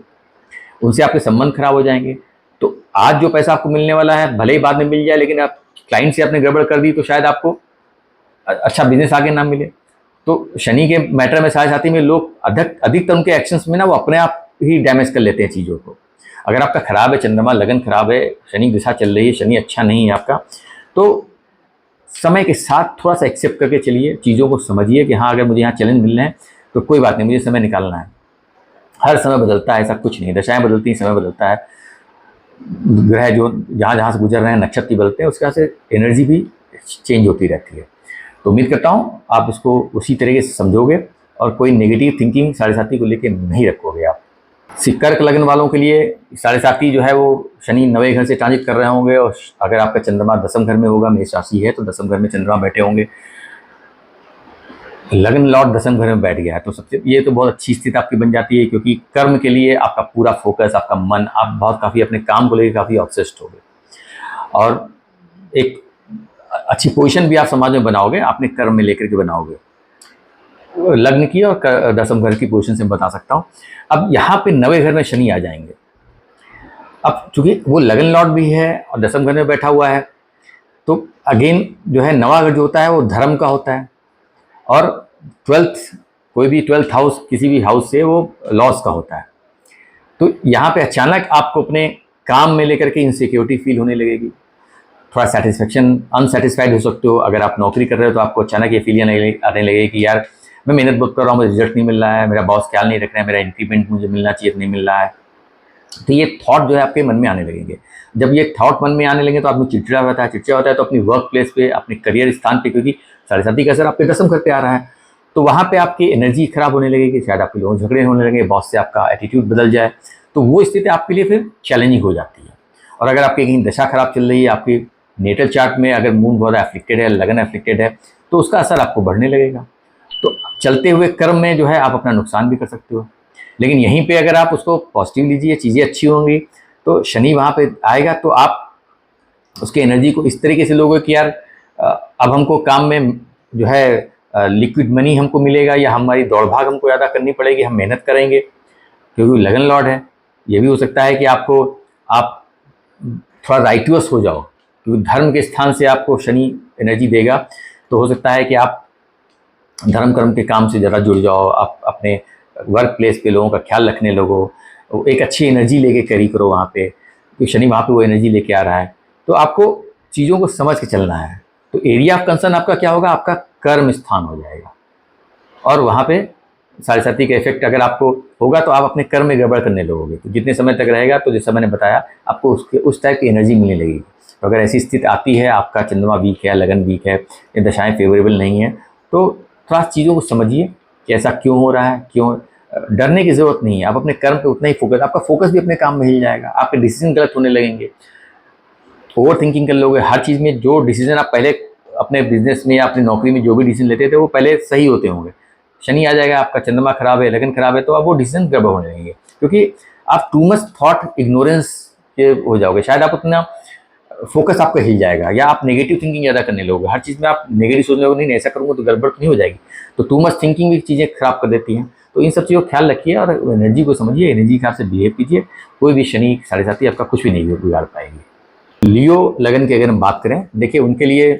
उनसे आपके संबंध खराब हो जाएंगे। तो आज जो पैसा आपको मिलने वाला है भले ही बाद में मिल जाए, लेकिन आप क्लाइंट से आपने गड़बड़ कर दी तो शायद आपको अच्छा बिजनेस आगे ना मिले। तो शनि के मैटर में साथ साथी में लोग अधिकतर उनके एक्शंस में ना वो अपने आप ही डैमेज कर लेते हैं चीज़ों को। अगर आपका खराब है, चंद्रमा लगन खराब है, शनि दिशा चल रही है, शनि अच्छा नहीं है आपका, तो समय के साथ थोड़ा सा एक्सेप्ट करके चलिए, चीज़ों को समझिए कि हाँ अगर मुझे यहाँ चैलेंज मिल रहे हैं तो कोई बात नहीं, मुझे समय निकालना है। हर समय बदलता है, ऐसा कुछ नहीं, दशाएं बदलती हैं, समय बदलता है, ग्रह जो जहाँ जहाँ से गुजर रहे हैं, नक्षत्र बदलते हैं, उसके वजह से एनर्जी भी चेंज होती रहती है। तो उम्मीद करता हूँ आप इसको उसी तरीके से समझोगे और कोई नेगेटिव थिंकिंग साढ़े साथी को लेकर नहीं रखोगे आप। कर्क लगन वालों के लिए साढ़े साथी जो है वो शनि 9वें घर से ट्रांजिट कर रहे होंगे, और अगर आपका चंद्रमा 10वें घर में होगा, मेष राशि है तो 10वें घर में चंद्रमा बैठे होंगे, लगन लॉर्ड 10वें घर में बैठ गया है, तो सबसे ये तो बहुत अच्छी स्थिति आपकी बन जाती है, क्योंकि कर्म के लिए आपका पूरा फोकस, आपका मन, आप बहुत काफ़ी अपने काम को लेकर काफ़ी ऑब्सेस्ड होगे, और एक अच्छी पोजीशन भी आप समाज में बनाओगे, अपने कर्म में लेकर के बनाओगे। लग्न की और 10वें घर की पोजीशन से बता सकता हूँ। अब यहाँ पे 9वें घर में शनि आ जाएंगे। अब चूंकि वो लगन लॉर्ड भी है और 10वें घर में बैठा हुआ है, तो अगेन जो है 9वां घर जो होता है वो धर्म का होता है, और 12th कोई भी 12th हाउस किसी भी हाउस से वो लॉस का होता है। तो यहाँ पे अचानक आपको अपने काम में लेकर के इनसिक्योरिटी फील होने लगेगी, थोड़ा सेटिस्फेक्शन अनसेटिस्फाइड हो सकते हो। अगर आप नौकरी कर रहे हो तो आपको अचानक ये फील आने लगे कि यार मैं मेहनत बहुत कर रहा हूँ, मुझे रिजल्ट नहीं मिल रहा है, मेरा बॉस ख्याल नहीं रख रहा है, मेरा इंक्रीमेंट मुझे मिलना चाहिए नहीं मिल रहा है। तो ये थॉट जो है आपके मन में आने लगेंगे। जब ये थॉट मन में आने लगेंगे तो आदमी चिड़चिड़ा होता है, चिड़चिड़ा होता है तो अपनी वर्क प्लेस पे, अपने करियर स्थान पे, क्योंकि साढ़े साथी का असर आपके दसम घर पे आ रहा है, तो वहाँ पे आपकी एनर्जी खराब होने लगेगी, शायद आपके लोग झगड़े होने लगेंगे, बॉस से आपका एटीट्यूड बदल जाए, तो वो स्थिति आपके लिए फिर चैलेंजिंग हो जाती है। और अगर आपकी कहीं दशा खराब चल रही है, आपकी नेटल चार्ट में अगर मून बहुत एफ्लिक्टेड है, लगन एफ्लिक्टेड है, तो उसका असर आपको बढ़ने लगेगा। तो चलते हुए कर्म में जो है आप अपना नुकसान भी कर सकते हो। लेकिन यहीं पे अगर आप उसको पॉजिटिव लीजिए, चीज़ें अच्छी होंगी, तो शनि वहाँ पे आएगा तो आप उसकी एनर्जी को इस तरीके से लोगे कि यार अब हमको काम में जो है लिक्विड मनी हमको मिलेगा, या हमारी दौड़ भाग हमको ज़्यादा करनी पड़ेगी, हम मेहनत करेंगे, क्योंकि लगन लॉर्ड है। ये भी हो सकता है कि आप थोड़ा राइटुअस हो जाओ, क्योंकि धर्म के स्थान से आपको शनि एनर्जी देगा, तो हो सकता है कि आप धर्म कर्म के काम से ज़्यादा जुड़ जाओ, आप अपने वर्क प्लेस पे लोगों का ख्याल रखने लगो, एक अच्छी एनर्जी लेके कैरी करो वहाँ पे, क्योंकि शनि वहाँ पे वो एनर्जी लेके आ रहा है। तो आपको चीज़ों को समझ के चलना है। तो एरिया ऑफ कंसर्न आपका क्या होगा, आपका कर्म स्थान हो जाएगा, और वहाँ पे साढ़े साथी का इफेक्ट अगर आपको होगा तो आप अपने कर्म में गड़बड़ करने लगोगे। तो जितने समय तक रहेगा, तो जैसा मैंने बताया आपको, उसके उस टाइप की एनर्जी मिलने लगेगी। तो अगर ऐसी स्थिति आती है, आपका चंद्रमा वीक है, लगन वीक है, ये दशाएं फेवरेबल नहीं है, तो थोड़ा चीज़ों को समझिए कि ऐसा क्यों हो रहा है, क्यों। डरने की ज़रूरत नहीं है, आप अपने कर्म पे उतना ही फोकस, आपका फोकस भी अपने काम में हिल जाएगा, आपके डिसीजन गलत होने लगेंगे, ओवर थिंकिंग कर लोगे हर चीज़ में। जो डिसीजन आप पहले अपने बिजनेस में या अपनी नौकरी में जो भी डिसीजन लेते थे, वो पहले सही होते होंगे, शनि आ जाएगा, आपका चंद्रमा खराब है, लगन खराब है, तो आप वो डिसीजन गड़बड़ होने लगेंगे, क्योंकि आप टू मच थॉट इग्नोरेंस के हो जाओगे, शायद आप उतना फोकस आपका हिल जाएगा, या आप नेगेटिव थिंकिंग ज़्यादा करने लगोगे, हर चीज़ में आप नेगेटिव सोचने लगोगे, नहीं ऐसा करूँगा तो गड़बड़ तो नहीं हो जाएगी। तो टू मच थिंकिंग भी चीज़ें खराब कर देती हैं। तो इन सब चीज़ों का ख्याल रखिए और एनर्जी को समझिए, एनर्जी के हिसाब से बिहेव कीजिए, कोई भी शनि साढ़े साथी आपका कुछ भी नहीं बिगाड़ पाएगी। लियो लगन की अगर हम बात करें, देखिए उनके लिए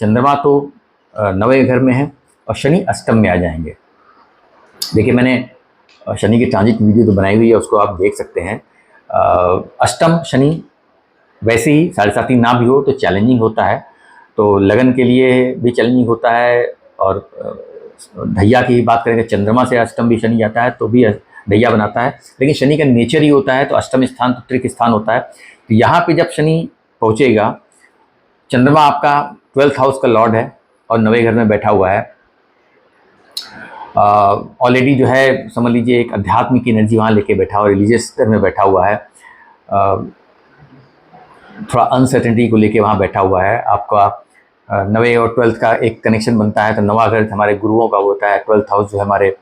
चंद्रमा तो 9वें घर में है और शनि अष्टम में आ जाएंगे। देखिए मैंने शनि की ट्रांजिट वीडियो तो बनाई हुई है, उसको आप देख सकते हैं। अष्टम शनि वैसे ही साढ़े साथी ना भी हो तो चैलेंजिंग होता है, तो लगन के लिए भी चैलेंजिंग होता है। और ढैया की बात करेंगे, चंद्रमा से अष्टम भी शनि जाता है तो भी ढैया बनाता है, लेकिन शनि का नेचर ही होता है, तो अष्टम स्थान तो त्रिक स्थान होता है। तो यहाँ पे जब शनि पहुँचेगा, चंद्रमा आपका 12th हाउस का लॉर्ड है और 9वें घर में बैठा हुआ है, ऑलरेडी जो है समझ लीजिए एक आध्यात्मिक एनर्जी वहाँ लेके बैठा हुआ, रिलीजियस घर में बैठा हुआ है, थोड़ा अनसर्टेनिटी को लेके वहाँ बैठा हुआ है। आपका 9वें और 12th का एक कनेक्शन बनता है, तो 9वां घर हमारे गुरुओं का होता है, 12th हाउस जो है हमारे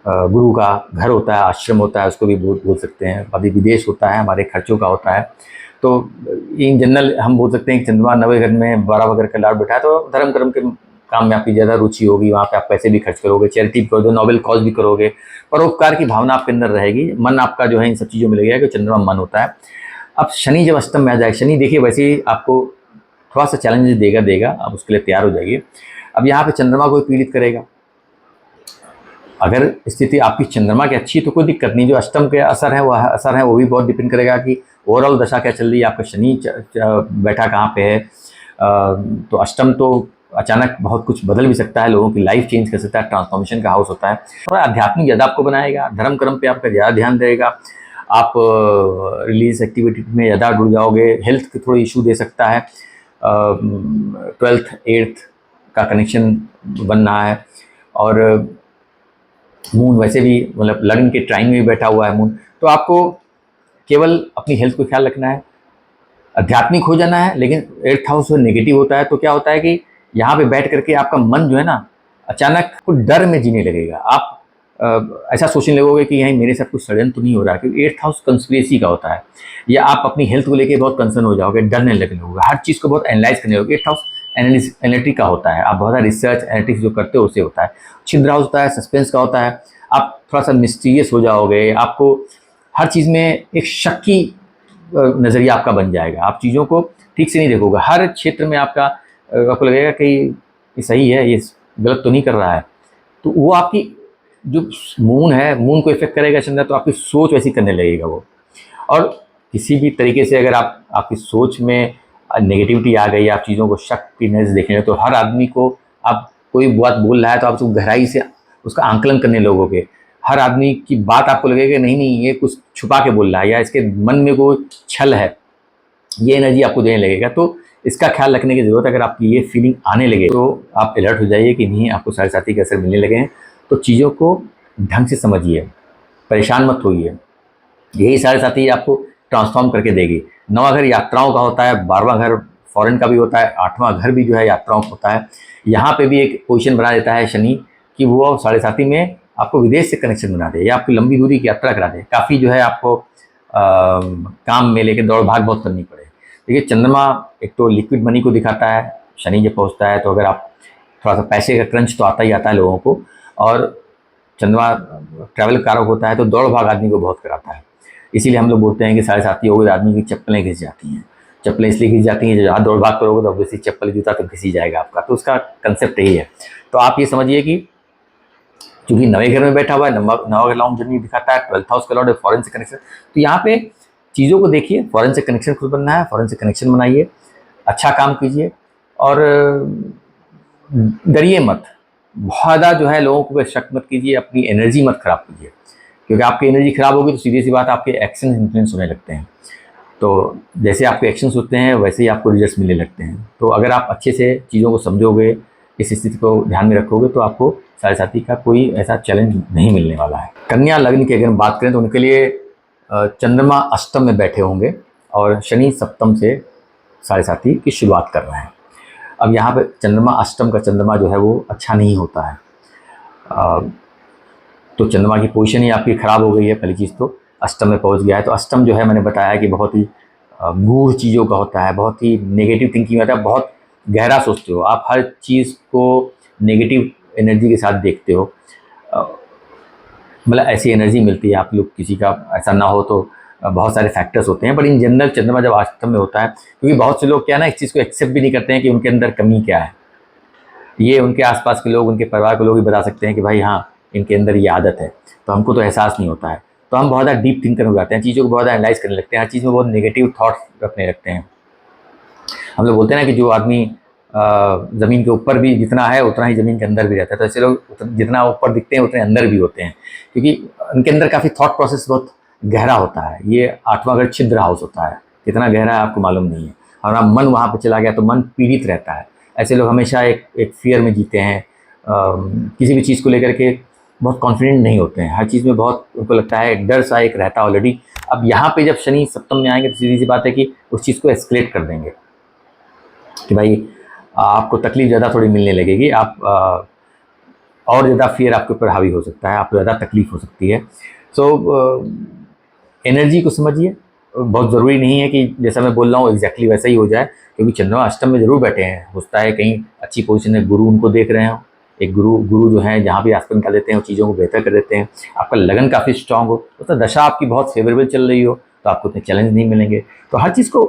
गुरु का घर होता है, आश्रम होता है, उसको भी बोल सकते हैं। अभी विदेश होता है, हमारे खर्चों का होता है। तो इन जनरल हम बोल सकते हैं कि चंद्रमा 9वें घर में 12वां घर का लॉर्ड बैठा है, तो धर्म कर्म के काम में आपकी ज़्यादा रुचि होगी, वहाँ पे आप पैसे भी खर्च करोगे, चैरिटी भी करोगे, नोबेल कॉज भी करोगे, परोपकार की भावना आपके अंदर रहेगी, मन आपका जो है इन सब चीज़ों में लगेगा, कि चंद्रमा मन होता है। अब शनि जब अष्टम में आ जाए, शनि देखिए वैसे ही आपको थोड़ा सा चैलेंजेस देगा, आप उसके लिए तैयार हो जाइए। अब यहाँ पे चंद्रमा को पीड़ित करेगा, अगर स्थिति आपकी चंद्रमा की अच्छी है तो कोई दिक्कत नहीं, जो अष्टम के असर है वो भी बहुत डिपेंड करेगा कि ओवरऑल दशा क्या चल रही है, आपका शनि बैठा कहाँ पे है। तो अष्टम तो अचानक बहुत कुछ बदल भी सकता है, लोगों की लाइफ चेंज कर सकता है, ट्रांसफॉर्मेशन का हाउस होता है। थोड़ा आध्यात्मिक ज़्यादा आपको बनाएगा, धर्म कर्म पे आपका ज़्यादा ध्यान रहेगा, आप रिलीजियस एक्टिविटी में ज़्यादा जुड़ जाओगे, हेल्थ के थोड़े इशू दे सकता है। 12th 8th का कनेक्शन बन रहा है, और मून वैसे भी मतलब लगन के ट्राइन में भी बैठा हुआ है मून, तो आपको केवल अपनी हेल्थ को ख्याल रखना है, आध्यात्मिक हो जाना है। लेकिन 8th हाउस नेगेटिव होता है, तो क्या होता है कि यहाँ पे बैठ करके आपका मन जो है ना, अचानक कुछ डर में जीने लगेगा, आप ऐसा सोचने लगोगे कि यहीं मेरे साथ कुछ षड्यंत्र तो नहीं हो रहा है, क्योंकि 8th हाउस कंस्पिरेसी का होता है। या आप अपनी हेल्थ को लेकर बहुत कंसर्न हो जाओगे, डरने लगने लगोगे, हर चीज़ को बहुत एनालाइज करने लगोगे। 8th हाउस एनालिटिक का होता है, आप बहुत सारा रिसर्च एनालिटिक्स जो करते हो उससे होता है। छिद्र हाउस होता है, सस्पेंस का होता है, आप थोड़ा सा मिस्टीरियस हो जाओगे, आपको हर चीज़ में एक शक की नज़रिया आपका बन जाएगा, आप चीज़ों को ठीक से नहीं देखोगे, हर क्षेत्र में आपको लगेगा कि ये सही है, ये गलत तो नहीं कर रहा है। तो वो आपकी जो मून है, मून को इफेक्ट करेगा चंद्र, तो आपकी सोच वैसी करने लगेगा वो। और किसी भी तरीके से अगर आपकी सोच में नेगेटिविटी आ गई, आप चीज़ों को शक की नज़र से देखने लगे, तो हर आदमी को आप कोई बात बोल रहा है तो आप उसको गहराई से उसका आंकलन करने लगोगे, हर आदमी की बात आपको लगेगा नहीं नहीं ये कुछ छुपा के बोल रहा है या इसके मन में कोई छल है, ये एनर्जी आपको देने लगेगा। तो इसका ख्याल रखने की ज़रूरत है। अगर आपकी ये फीलिंग आने लगे तो आप अलर्ट हो जाइए कि नहीं आपको साढ़े साथी के असर मिलने लगे हैं। तो चीज़ों को ढंग से समझिए, परेशान मत होइए। यही साढ़े साथी आपको ट्रांसफॉर्म करके देगी। 9वां घर यात्राओं का होता है, 12वां घर फॉरेन का भी होता है, 8वां घर भी जो है यात्राओं का होता है। यहाँ पे भी एक पोजीशन बना देता है शनि कि वो साढ़े साथी में आपको विदेश से कनेक्शन बना दे या आपकी लंबी दूरी की यात्रा करा दे। काफ़ी जो है आपको काम में लेके दौड़ भाग बहुत करनी पड़े। देखिए चंद्रमा एक तो लिक्विड मनी को दिखाता है, शनि जब पहुँचता है तो अगर आप थोड़ा सा पैसे का क्रंच तो आता ही आता है लोगों को, और चंद्रमा ट्रैवल कारक होता है तो दौड़ भाग आदमी को बहुत कराता है। इसीलिए हम लोग बोलते हैं कि साढ़े साथी हो गए आदमी की चप्पलें घिस जाती हैं। चप्पलें इसलिए घिस जाती हैं, जो ज़्यादा दौड़ भाग करोगे तो ऑब्वियसली चप्पल जूता तो घिस ही जाएगा आपका। तो उसका कंसेप्ट यही है। तो आप ये समझिए कि चूंकि 9वें घर में बैठा हुआ है, 9वां घर लॉन्ग जर्नी दिखाता है, 12th हाउस का लॉर्ड है फॉरेन से कनेक्शन। तो यहाँ पे चीज़ों को देखिए, फॉरेन से कनेक्शन खुद बनना है, फॉरेन से कनेक्शन बनाइए, अच्छा काम कीजिए और डरिए मत। बहुत ज़्यादा जो है लोगों को शक मत कीजिए, अपनी एनर्जी मत खराब कीजिए, क्योंकि आपकी एनर्जी खराब होगी तो सीधी सी बात आपके एक्शन इन्फ्लुएंस होने लगते हैं। तो जैसे आपके एक्शंस होते हैं वैसे ही आपको रिजल्ट्स मिलने लगते हैं। तो अगर आप अच्छे से चीज़ों को समझोगे, इस स्थिति को ध्यान में रखोगे तो आपको साढ़े साथी का कोई ऐसा चैलेंज नहीं मिलने वाला है। कन्या लग्न की अगर हम बात करें तो उनके लिए चंद्रमा अष्टम में बैठे होंगे और शनि सप्तम से साढ़े साथी की शुरुआत कर रहे हैं। अब यहाँ पर चंद्रमा अष्टम का चंद्रमा जो है वो अच्छा नहीं होता है। तो चंद्रमा की पोजीशन ही आपकी ख़राब हो गई है। पहली चीज़ तो अष्टम में पहुँच गया है। तो अष्टम जो है मैंने बताया कि बहुत ही गूढ़ चीज़ों का होता है, बहुत ही नेगेटिव थिंकिंग होता है, बहुत गहरा सोचते हो आप, हर चीज़ को नेगेटिव एनर्जी के साथ देखते हो। मतलब ऐसी एनर्जी मिलती है। आप लोग किसी का ऐसा ना हो तो बहुत सारे फैक्टर्स होते हैं, बट इन जनरल चंद्रमा जब अष्टम में होता है, क्योंकि बहुत से लोग क्या है ना इस चीज़ को एक्सेप्ट भी नहीं करते हैं कि उनके अंदर कमी क्या है। ये उनके आसपास के लोग, उनके परिवार के लोग भी बता सकते हैं कि भाई हाँ इनके अंदर ये आदत है, तो हमको तो एहसास नहीं होता है। तो हम बहुत ज़्यादा डीप थिंकर हो जाते हैं, चीज़ों को बहुत ज़्यादा एनालाइज करने लगते हैं, हर चीज़ में बहुत नेगेटिव थॉट्स रखने लगते हैं। हम लोग बोलते हैं ना कि जो आदमी ज़मीन के ऊपर भी जितना है उतना ही ज़मीन के अंदर भी रहता है। तो ऐसे लोग जितना ऊपर दिखते हैं उतने अंदर भी होते हैं, क्योंकि उनके अंदर काफ़ी थॉट प्रोसेस बहुत गहरा होता है। ये 8वां घर छिद्र हाउस होता है, कितना गहरा है आपको मालूम नहीं है। और आप मन वहाँ पर चला गया तो मन पीड़ित रहता है। ऐसे लोग हमेशा एक फियर में जीते हैं, किसी भी चीज़ को लेकर के बहुत कॉन्फिडेंट नहीं होते हैं, हर चीज़ में बहुत उनको लगता है, डर सा एक रहता है ऑलरेडी। अब यहाँ पे जब शनि सप्तम में आएंगे तो सीधी सी बात है कि उस चीज़ को एस्केलेट कर देंगे कि भाई आपको तकलीफ ज़्यादा थोड़ी मिलने लगेगी, आप और ज़्यादा फियर आपके ऊपर हावी हो सकता है, आपको ज़्यादा तकलीफ हो सकती है। सो एनर्जी को समझिए। बहुत ज़रूरी नहीं है कि जैसा मैं बोल रहा हूँ एग्जैक्टली वैसा ही हो जाए, क्योंकि चंद्रमा अष्टम में ज़रूर बैठे हैं, होता है कहीं अच्छी पोजीशन है, गुरु उनको देख रहे हो, एक गुरु जो है जहाँ भी आसपास निकाल देते हैं वो चीज़ों को बेहतर कर देते हैं। आपका लगन काफ़ी स्ट्रांग हो, तो दशा आपकी बहुत फेवरेबल चल रही हो तो आपको उतने चैलेंज नहीं मिलेंगे। तो हर चीज़ को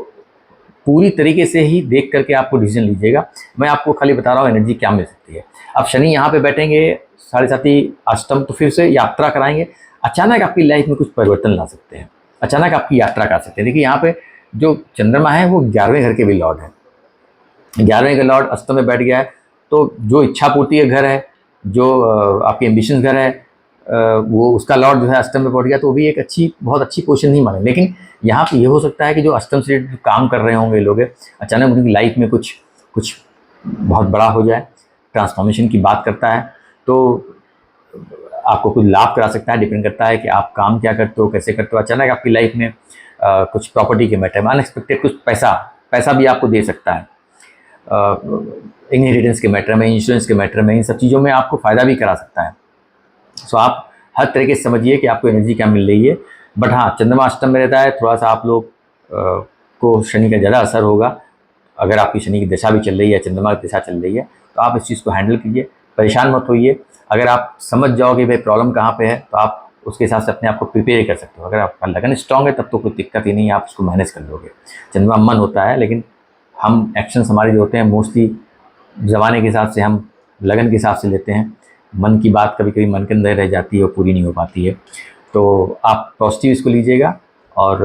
पूरी तरीके से ही देख करके आपको डिसीजन लीजिएगा। मैं आपको खाली बता रहा हूँ एनर्जी क्या मिल सकती है। अब शनि यहाँ पे बैठेंगे साढ़े साथी अष्टम, तो फिर से यात्रा कराएंगे, अचानक आपकी लाइफ में कुछ परिवर्तन ला सकते हैं, अचानक आपकी यात्रा कर सकते हैं। देखिए यहाँ पे जो चंद्रमा है वो 11वें घर के भी लॉर्ड है, 11वें का लॉर्ड अष्टम में बैठ गया है। तो जो इच्छा पूर्ति का घर है, जो आपके एम्बिशन घर है, वो उसका लॉर्ड जो है अष्टम में पहुंच गया, तो वो भी एक बहुत अच्छी पोजीशन नहीं माने। लेकिन यहाँ पे ये हो सकता है कि जो अष्टम से काम कर रहे होंगे लोग, अचानक उनकी लाइफ में कुछ बहुत बड़ा हो जाए, ट्रांसफॉर्मेशन की बात करता है, तो आपको कुछ लाभ करा सकता है। डिपेंड करता है कि आप काम क्या करते हो, कैसे करते हो। अचानक आपकी लाइफ में कुछ प्रॉपर्टी के मैटर में, अनएक्सपेक्टेड कुछ पैसा भी आपको दे सकता है, इनहेरिटेंस के मैटर में, इंश्योरेंस के मैटर में, इन सब चीज़ों में आपको फ़ायदा भी करा सकता है। सो आप हर तरीके से समझिए कि आपको एनर्जी क्या मिल रही है। बट हाँ, चंद्रमा अष्टम में रहता है, थोड़ा सा आप लोग को शनि का ज़्यादा असर होगा। अगर आपकी शनि की दशा भी चल रही है, चंद्रमा की दशा चल रही है, तो आप इस चीज़ को हैंडल कीजिए, परेशान मत होइए। अगर आप समझ जाओगे भाई प्रॉब्लम कहाँ पे है, तो आप उसके हिसाब से अपने आप को प्रिपेयर कर सकते हो। अगर आपका लगन स्ट्रांग है तब तो कोई दिक्कत ही नहीं है, आप उसको मैनेज कर लोगे। चंद्रमा मन होता है, लेकिन हम एक्शंस हमारे जो होते हैं मोस्टली ज़माने के हिसाब से, हम लगन के हिसाब से लेते हैं। मन की बात कभी कभी मन के अंदर रह जाती है और पूरी नहीं हो पाती है। तो आप पॉजिटिव इसको लीजिएगा और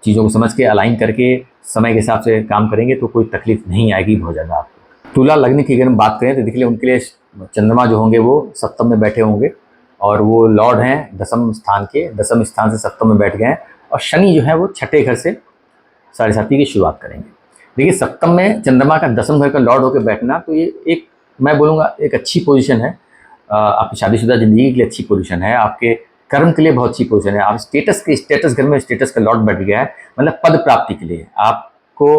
चीज़ों को समझ के अलाइन करके समय के हिसाब से काम करेंगे तो कोई तकलीफ नहीं आएगी बहुत ज़्यादा आपको। तुला लग्न की अगर हम बात करें तो देखिए उनके लिए चंद्रमा जो होंगे वो सप्तम में बैठे होंगे और वो लॉर्ड हैं दसम स्थान के, दसम स्थान से सप्तम में बैठ गए हैं, और शनि जो है वो छठे घर से साढ़े साथी की शुरुआत करेंगे। देखिए सप्तम में चंद्रमा का दसम घर का लॉर्ड होकर बैठना, तो ये एक, मैं बोलूँगा एक अच्छी पोजीशन है। आपकी शादीशुदा ज़िंदगी के लिए अच्छी पोजीशन है, आपके कर्म के लिए बहुत अच्छी पोजीशन है। आप स्टेटस घर में स्टेटस का लॉर्ड बैठ गया है, मतलब पद प्राप्ति के लिए आपको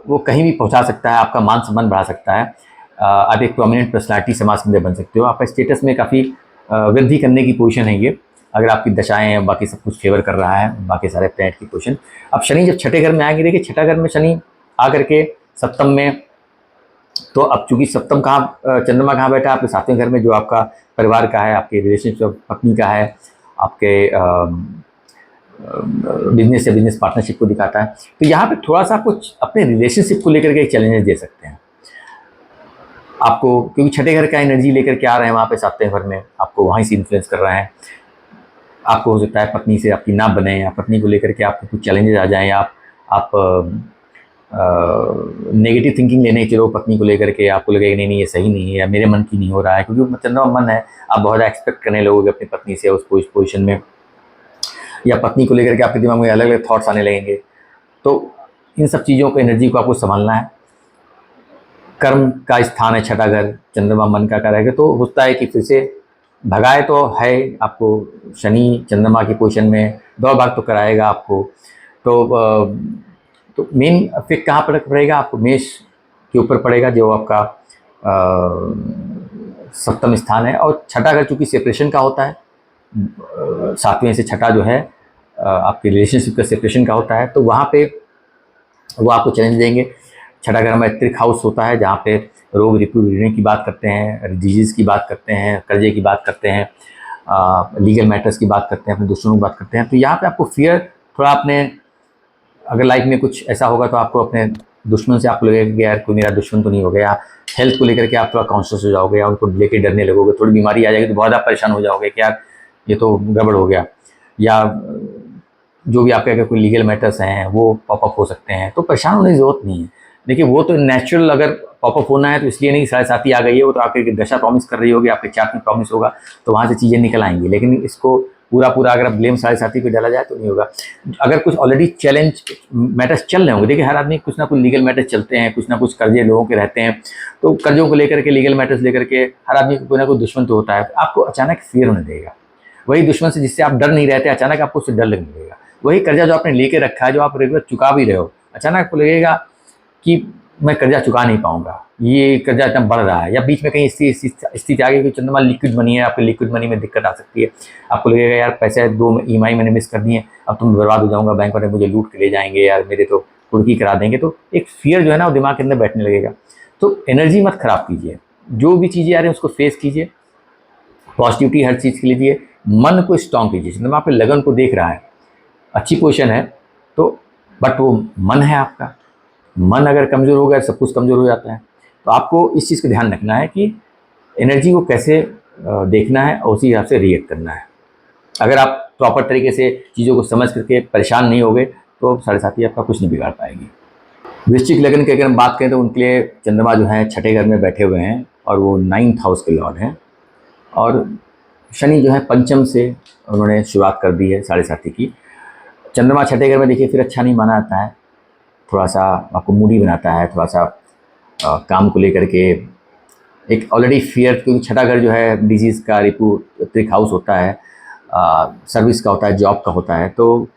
वो कहीं भी पहुंचा सकता है, आपका मान सम्मान बढ़ा सकता है। आप एक प्रोमिनेंट पर्सनालिटी समाज के अंदर बन सकते हो, आपका स्टेटस में काफ़ी वृद्धि करने की पोजीशन है ये, अगर आपकी दशाएं बाकी सब कुछ फेवर कर रहा है, बाकी सारे प्लैनेट की पोजीशन। अब शनि जब छठे घर में आएंगे, देखिए छठा घर में शनि आकर के सप्तम में, तो अब चूंकि सप्तम कहाँ, चंद्रमा कहाँ बैठा है, आपके सातवें घर में, जो आपका परिवार का है, आपके रिलेशनशिप पत्नी का है, आपके बिजनेस या बिजनेस पार्टनरशिप को दिखाता है। तो यहाँ पे थोड़ा सा कुछ अपने रिलेशनशिप को लेकर के चैलेंजेस दे सकते हैं आपको, क्योंकि छठे घर का एनर्जी लेकर के आ रहे हैं वहाँ पे सातवें घर में, आपको वहीं से इन्फ्लुएंस कर रहे हैं। आपको हो सकता है पत्नी से आपकी ना बने, या पत्नी को लेकर के आपको कुछ चैलेंजेस आ जाएं, आप नेगेटिव थिंकिंग लेने चलो पत्नी को लेकर के, आपको लगेगा नहीं नहीं ये सही नहीं है, या मेरे मन की नहीं हो रहा है, क्योंकि चंद्रमा मन है, आप बहुत ज़्यादा एक्सपेक्ट करने लगोगे अपनी पत्नी से उस पोजीशन में, या पत्नी को लेकर के आपके दिमाग में अलग अलग थॉट्स आने लगेंगे। तो इन सब चीज़ों को, एनर्जी को आपको संभालना है। कर्म का स्थान है छठा घर, चंद्रमा मन का कार्य है, तो होता है कि फिर से भगाए तो है आपको, शनि चंद्रमा की पोजीशन में दौड़ भाग तो कराएगा आपको। तो मेन इफेक्ट कहाँ पर पड़ेगा आपको, मेष के ऊपर पड़ेगा, जो आपका सप्तम स्थान है। और छठा घर चूँकि सेपरेशन का होता है, सातवें से छठा जो है आपके रिलेशनशिप का सेपरेशन का होता है, तो वहाँ पे वो आपको चैलेंज देंगे। छठा घर में त्रिक हाउस होता है, जहाँ पे रोग रिपू ऋण की बात करते हैं, डिजीज़ की बात करते हैं, कर्जे की बात करते हैं, लीगल मैटर्स की बात करते हैं, अपने दुश्मनों की बात करते हैं। तो यहाँ पे आपको फियर थोड़ा, अपने अगर लाइफ में कुछ ऐसा होगा तो आपको अपने दुश्मन से आपको लगेगा कि यार कोई मेरा दुश्मन तो नहीं हो गया। हेल्थ को लेकर के आप थोड़ा कॉन्शियस हो जाओगे, या उनको लेकर डरने लगोगे, थोड़ी बीमारी आ जाएगी तो बहुत ज़्यादा परेशान हो जाओगे कि यार ये तो गड़बड़ हो गया, या जो भी आपके अगर कोई लीगल मैटर्स हैं वो पॉपअप हो सकते हैं, तो परेशान होने की ज़रूरत नहीं है। देखिए वो तो नेचुरल, अगर पॉपअप होना है तो इसलिए नहीं, साढ़े साथी आ गई है, वो तो आपके दशा प्रॉमिस कर रही होगी, आपके चार्ट में प्रॉमिस होगा, तो वहाँ से चीज़ें निकल आएंगी। लेकिन इसको पूरा अगर ब्लेम साढ़े साथी पे डाला जाए तो नहीं होगा। अगर कुछ ऑलरेडी चैलेंज मैटर्स चल रहे होंगे, देखिए हर आदमी कुछ ना कुछ लीगल मैटर्स चलते हैं, कुछ ना कुछ कर्जे लोगों के रहते हैं, तो कर्जों को लेकर के, लीगल मैटर्स लेकर के हर आदमी को कोई ना कोई दुश्मन तो होता है। आपको अचानक फियर होने देगा, वही दुश्मन से जिससे आप डर नहीं रहते, अचानक आपको उससे डर लगने लगेगा। वही कर्जा जो आपने लेके रखा है, जो आप रेगुलर चुका भी रहे हो, अचानक आपको लगेगा कि मैं कर्जा चुका नहीं पाऊंगा, ये कर्जा इतना बढ़ रहा है, या बीच में कहीं स्थिति आ गई कि चंद्रमा लिक्विड मनी है, आपके लिक्विड मनी में दिक्कत आ सकती है। आपको लगेगा यार पैसे 2 EMI मैंने मिस कर दिए, अब तुम बर्बाद हो जाऊंगा, बैंक वाले मुझे लूट के ले जाएंगे, यार मेरे तो कुर्की करा देंगे। तो एक फियर जो है ना वो दिमाग के अंदर बैठने लगेगा। तो एनर्जी मत खराब कीजिए, जो भी चीज़ें आ रही हैं उसको फेस कीजिए, पॉजिटिविटी हर चीज़ के लिए दिए, मन को स्ट्रॉन्ग कीजिए। चंद्रमा आपके लगन को देख रहा है, अच्छी पोजीशन है, तो बट वो मन है आपका, मन अगर कमज़ोर हो गया सब कुछ कमज़ोर हो जाता है। तो आपको इस चीज़ का ध्यान रखना है कि एनर्जी को कैसे देखना है और उसी हिसाब से रिएक्ट करना है। अगर आप प्रॉपर तरीके से चीज़ों को समझ करके परेशान नहीं होगे तो साढ़े साथी आपका कुछ नहीं बिगाड़ पाएगी। वृश्चिक लगन की अगर हम बात करें तो उनके लिए चंद्रमा जो है छठे घर में बैठे हुए हैं, और वो 9th हाउस के लॉर्ड हैं, और शनि जो है पंचम से उन्होंने शुरुआत कर दी है साढ़े साथी की। चंद्रमा छठे घर में देखिए फिर अच्छा नहीं माना जाता है, थोड़ा सा आपको मूडी बनाता है, थोड़ा सा काम को लेकर के एक ऑलरेडी फियर, क्योंकि छठा घर जो है डिजीज़ का, रिपू त्रिक हाउस होता है, सर्विस का होता है, जॉब का होता है, तो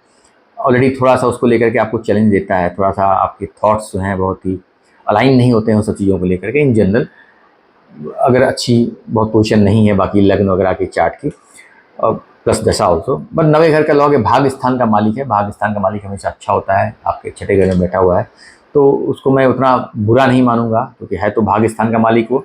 ऑलरेडी थोड़ा सा उसको लेकर के आपको चैलेंज देता है। थोड़ा सा आपके थॉट्स जो हैं बहुत ही अलाइन नहीं होते हैं उन सब चीज़ों को लेकर के इन जनरल, अगर अच्छी बहुत पोजीशन नहीं है बाकी लग्न वगैरह की चार्ट की, प्लस दशा ऑल्सो। बट नवे घर का लॉग है, भाग्य स्थान का मालिक है, भाग्य स्थान का मालिक हमेशा अच्छा होता है, आपके छठे घर में बैठा हुआ है, तो उसको मैं उतना बुरा नहीं मानूंगा, क्योंकि है तो भाग्य स्थान का मालिक वो।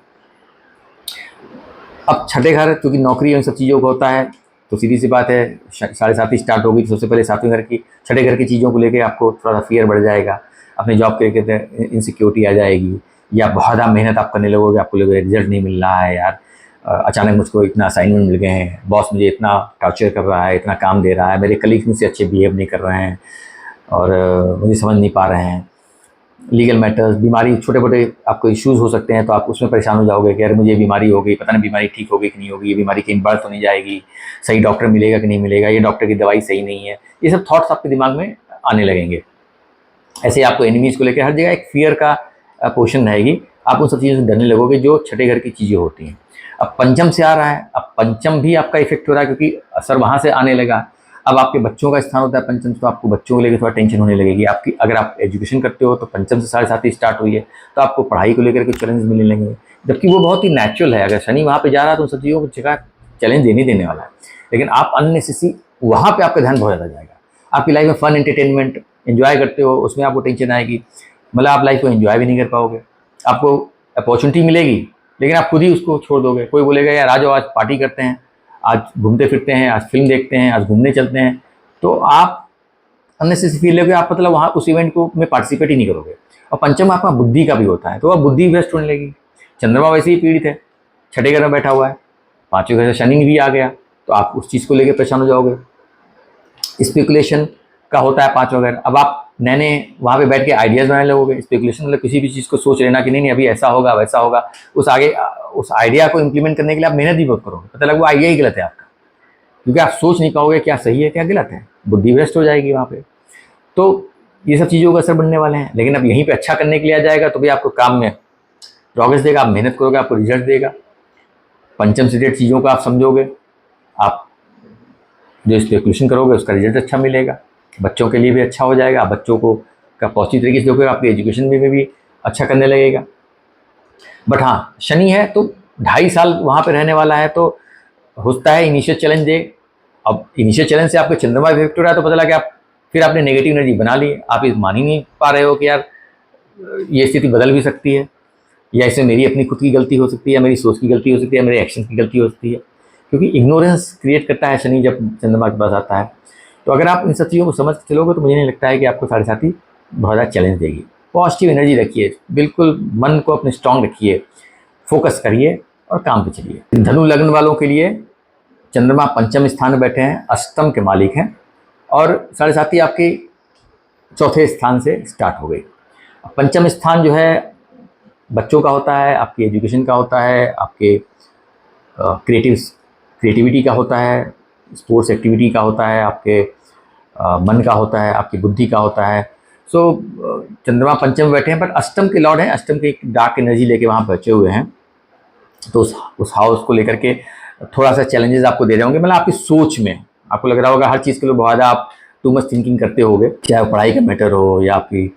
अब छठे घर क्योंकि नौकरी इन सब चीज़ों का होता है, तो सीधी सी बात है साढ़े साथी स्टार्ट होगी, तो सबसे पहले सातवें घर की, छठे घर की चीज़ों को लेकर आपको थोड़ा सा फियर बढ़ जाएगा, अपने जॉब के लेकर इनसिक्योरिटी आ जाएगी, या बहुत ज़्यादा मेहनत आप करने लगोगे, आपको लगेगा रिजल्ट नहीं मिल रहा है, यार अचानक मुझको इतना असाइनमेंट मिल गए हैं, बॉस मुझे इतना टॉर्चर कर रहा है, इतना काम दे रहा है, मेरे कलीग्स मुझसे अच्छे बिहेव नहीं कर रहे हैं, और मुझे समझ नहीं पा रहे हैं। लीगल मैटर्स, बीमारी, छोटे मोटे आपको इश्यूज़ हो सकते हैं, तो आप उसमें परेशान हो जाओगे कि यार मुझे बीमारी हो गई, पता नहीं बीमारी ठीक होगी कि नहीं होगी, ये बीमारी कहीं बढ़ तो नहीं जाएगी, सही डॉक्टर मिलेगा कि नहीं मिलेगा, ये डॉक्टर की दवाई सही नहीं है। ये सब थॉट्स आपके दिमाग में आने लगेंगे। ऐसे आपको एनिमीज़ को लेकर हर जगह एक फ़ियर का पोर्शन रहेगी। आप उन सब चीज़ों से डरने लगोगे जो छठे घर की चीज़ें होती हैं। अब पंचम से आ रहा है, अब पंचम भी आपका इफेक्ट हो रहा है क्योंकि असर वहाँ से आने लगा। अब आपके बच्चों का स्थान होता है पंचम से, तो आपको बच्चों को लेकर थोड़ा टेंशन होने लगेगी। आपकी अगर आप एजुकेशन करते हो तो पंचम से 7.5 स्टार्ट हुई है, तो आपको पढ़ाई को लेकर कुछ चैलेंज मिलने लगेंगे, जबकि वो बहुत ही नेचुरल है। अगर शनि वहाँ पे जा रहा है तो उन सब चीज़ों को जगह चैलेंज देने देने वाला है, लेकिन आप अननेसेसरी वहाँ पे आपका ध्यान बहुत ज़्यादा जाएगा। आपकी लाइफ में फन एंटरटेनमेंट एंजॉय करते हो, उसमें आपको टेंशन आएगी, मतलब आप लाइफ को एंजॉय भी नहीं कर पाओगे। आपको अपॉर्चुनिटी मिलेगी लेकिन आप खुद ही उसको छोड़ दोगे। कोई बोलेगा यार आ जाओ आज पार्टी करते हैं, आज घूमते फिरते हैं, आज फिल्म देखते हैं, आज घूमने चलते हैं, तो आप अननेसेसरी फील लोगे, आप मतलब वहाँ उस इवेंट को में पार्टिसिपेट ही नहीं करोगे। और पंचम आपका बुद्धि का भी होता है, तो वह बुद्धि वेस्ट होने लगेगी। चंद्रमा वैसे ही पीड़ित है, छठे घर में बैठा हुआ है, पाँचवें घर से शनि भी आ गया, तो आप उस चीज़ को लेकर परेशान हो जाओगे। स्पेकुलेशन का होता है पाँचवा घर। अब आप नए नए वहाँ पे बैठ के आइडियाज़ बनाने लगोगे। स्पेकुलेशन मतलब किसी भी चीज़ को सोच लेना कि नहीं नहीं अभी ऐसा होगा वैसा होगा, उस आइडिया को इम्प्लीमेंट करने के लिए आप मेहनत भी बहुत करोगे, पता लगा वो आइडिया ही गलत है आपका, क्योंकि आप सोच नहीं पाओगे क्या सही है क्या गलत है, बुद्धि वेस्ट हो जाएगी वहाँ पे। तो ये सब चीज़ों का असर बनने वाले हैं। लेकिन अब यहीं पे अच्छा करने के लिए आ जाएगा तो भी आपको काम में प्रोग्रेस देगा, आप मेहनत करोगे आपको रिजल्ट देगा। पंचम से रिलेटेड चीज़ों को आप समझोगे, आप जो स्पेकुलेशन करोगे उसका रिजल्ट अच्छा मिलेगा, बच्चों के लिए भी अच्छा हो जाएगा, आप बच्चों को का पॉजिटिव तरीके से दोगे, आपकी एजुकेशन में भी अच्छा करने लगेगा। बट हाँ, शनि है तो 2.5 साल वहाँ पे रहने वाला है, तो होता है इनिशियल चैलेंज दे। अब इनिशियल चैलेंज से आपके चंद्रमा इफेक्ट हो रहा है, तो पता लगा कि आप फिर आपने नेगेटिव एनर्जी बना ली, आप इस मान ही नहीं पा रहे हो कि यार ये स्थिति बदल भी सकती है, या इसमें मेरी अपनी खुद की गलती हो सकती है, या मेरी सोच की गलती हो सकती है, या मेरे एक्शन की गलती हो सकती है, क्योंकि इग्नोरेंस क्रिएट करता है शनि जब चंद्रमा के पास आता है। तो अगर आप इन सब चीज़ों को समझ के चलोगे तो मुझे नहीं लगता है कि आपको 7.5 बहुत ज़्यादा चैलेंज देगी। पॉजिटिव एनर्जी रखिए, बिल्कुल मन को अपने स्ट्रांग रखिए, फोकस करिए और काम पे चलिए। धनु लग्न वालों के लिए चंद्रमा पंचम स्थान में बैठे हैं, अष्टम के मालिक हैं, और 7.5 आपके चौथे स्थान से स्टार्ट हो गई। पंचम स्थान जो है बच्चों का होता है, आपकी एजुकेशन का होता है, आपके क्रिएटिविटी का होता है, स्पोर्ट्स एक्टिविटी का होता है, आपके मन का होता है, आपकी बुद्धि का होता है। सो चंद्रमा पंचम में बैठे हैं, बट अष्टम के लॉर्ड हैं, अष्टम की एक डार्क एनर्जी लेके वहाँ बचे हुए हैं, तो उस हाउस को लेकर के थोड़ा सा चैलेंजेस आपको दे रहे होंगे। मतलब आपकी सोच में आपको लग रहा होगा हर चीज़ के लिए बहुत ज़्यादा आप टू मच थिंकिंग करते होगे, चाहे वो पढ़ाई का मैटर हो या आपकी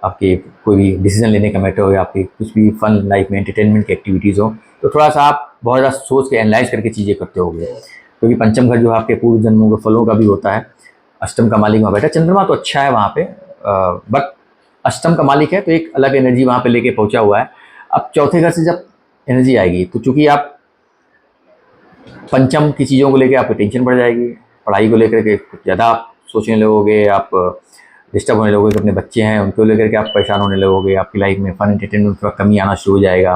आपकी कोई भी डिसीजन लेने का मैटर हो या आपकी कुछ भी फन लाइफ में एंटरटेनमेंट की एक्टिविटीज़ हो, तो थोड़ा सा आप बहुत ज़्यादा सोच के एनालाइज करके चीज़ें करते होंगे, क्योंकि पंचम घर जो है आपके पूर्व जन्मों के फलों का भी होता है। अष्टम का मालिक वहाँ बैठा, चंद्रमा तो अच्छा है वहाँ पे, बट अष्टम का मालिक है तो एक अलग एनर्जी वहाँ पे लेके पहुँचा हुआ है। अब चौथे घर से जब एनर्जी आएगी तो चूंकि आप पंचम की चीज़ों को लेकर आपको टेंशन बढ़ जाएगी, पढ़ाई को लेकर के कुछ ज़्यादा आप सोचने लगोगे, आप डिस्टर्ब होने लगोगे, अपने बच्चे हैं उनको लेकर के आप परेशान होने लगोगे, आपकी लाइफ में फन एंटरटेनमेंट थोड़ा कमी आना शुरू हो जाएगा,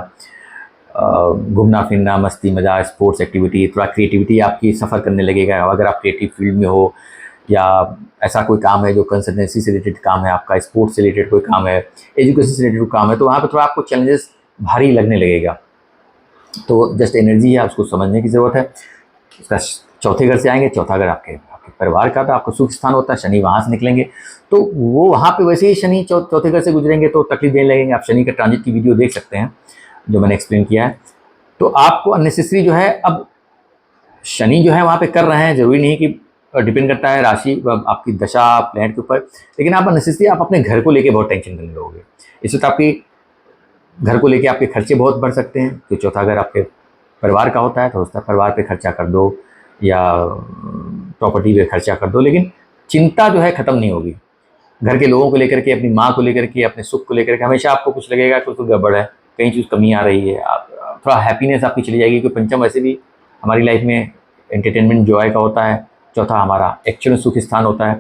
घूमना फिरना, मस्ती मज़ा, स्पोर्ट्स एक्टिविटी, थोड़ा क्रिएटिविटी आपकी सफ़र करने लगेगा। अगर आप क्रिएटिव फील्ड में हो या ऐसा कोई काम है जो कंसल्टेंसी से रिलेटेड काम है आपका, स्पोर्ट्स से रिलेटेड कोई काम है, एजुकेशन से रिलेटेड काम है, तो वहाँ पर थोड़ा आपको चैलेंजेस भारी लगने लगेगा। तो जस्ट एनर्जी है, उसको समझने की ज़रूरत है। उसका चौथे घर से आएंगे, चौथा घर आपके आपके परिवार का, तो आपको सुख स्थान होता है, शनि वहाँ से निकलेंगे तो वो वहाँ पे वैसे ही शनि चौथे घर से गुजरेंगे तो तकलीफ देने लगेंगे। आप शनि का ट्रांजिट की वीडियो देख सकते हैं जो मैंने एक्सप्लेन किया है। तो आपको अननेसेसरी जो है, अब शनि जो है वहाँ पे कर रहे हैं, ज़रूरी नहीं कि डिपेंड करता है राशि आपकी दशा प्लैनेट के ऊपर, लेकिन आप अननेसेसरी आप अपने घर को लेके बहुत टेंशन करने लगोगे। इससे तो आपकी घर को लेके आपके खर्चे बहुत बढ़ सकते हैं, तो चौथा घर आपके परिवार का होता है, तो उसका परिवार पे खर्चा कर दो या प्रॉपर्टी पे खर्चा कर दो, लेकिन चिंता जो है ख़त्म नहीं होगी। घर के लोगों को लेकर के, अपनी माँ को लेकर के, अपने सुख को लेकर के हमेशा आपको कुछ लगेगा कि कुछ गड़बड़ है, कहीं चीज़ कमी आ रही है, आप थोड़ा हैप्पीनेस आपकी चली जाएगी। क्योंकि पंचम वैसे भी हमारी लाइफ में एंटरटेनमेंट जॉय का होता है, चौथा हमारा एक्चुअल सुख स्थान होता है।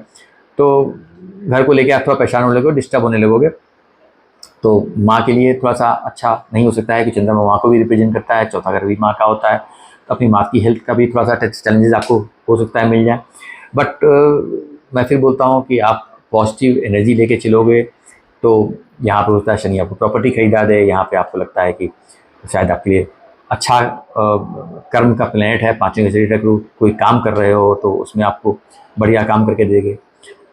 तो घर को लेकर आप थोड़ा परेशान होने लगोगे, डिस्टर्ब होने लगोगे, तो माँ के लिए थोड़ा सा अच्छा नहीं हो सकता है कि चंद्रमा माँ को भी रिप्रेजेंट करता है, चौथा घर भी माँ का होता है, तो अपनी माँ की हेल्थ का भी थोड़ा सा चैलेंजेस आपको हो सकता है मिल जाए। बट मैं फिर बोलता हूँ कि आप पॉजिटिव एनर्जी लेके चलोगे, तो यहाँ पे होता है शनि आपको प्रॉपर्टी खरीदा दे, यहाँ पे आपको लगता है कि शायद आपके लिए अच्छा कर्म का प्लैनेट है, 5वें घर से रिलेटेड कोई काम कर रहे हो तो उसमें आपको बढ़िया काम करके देंगे।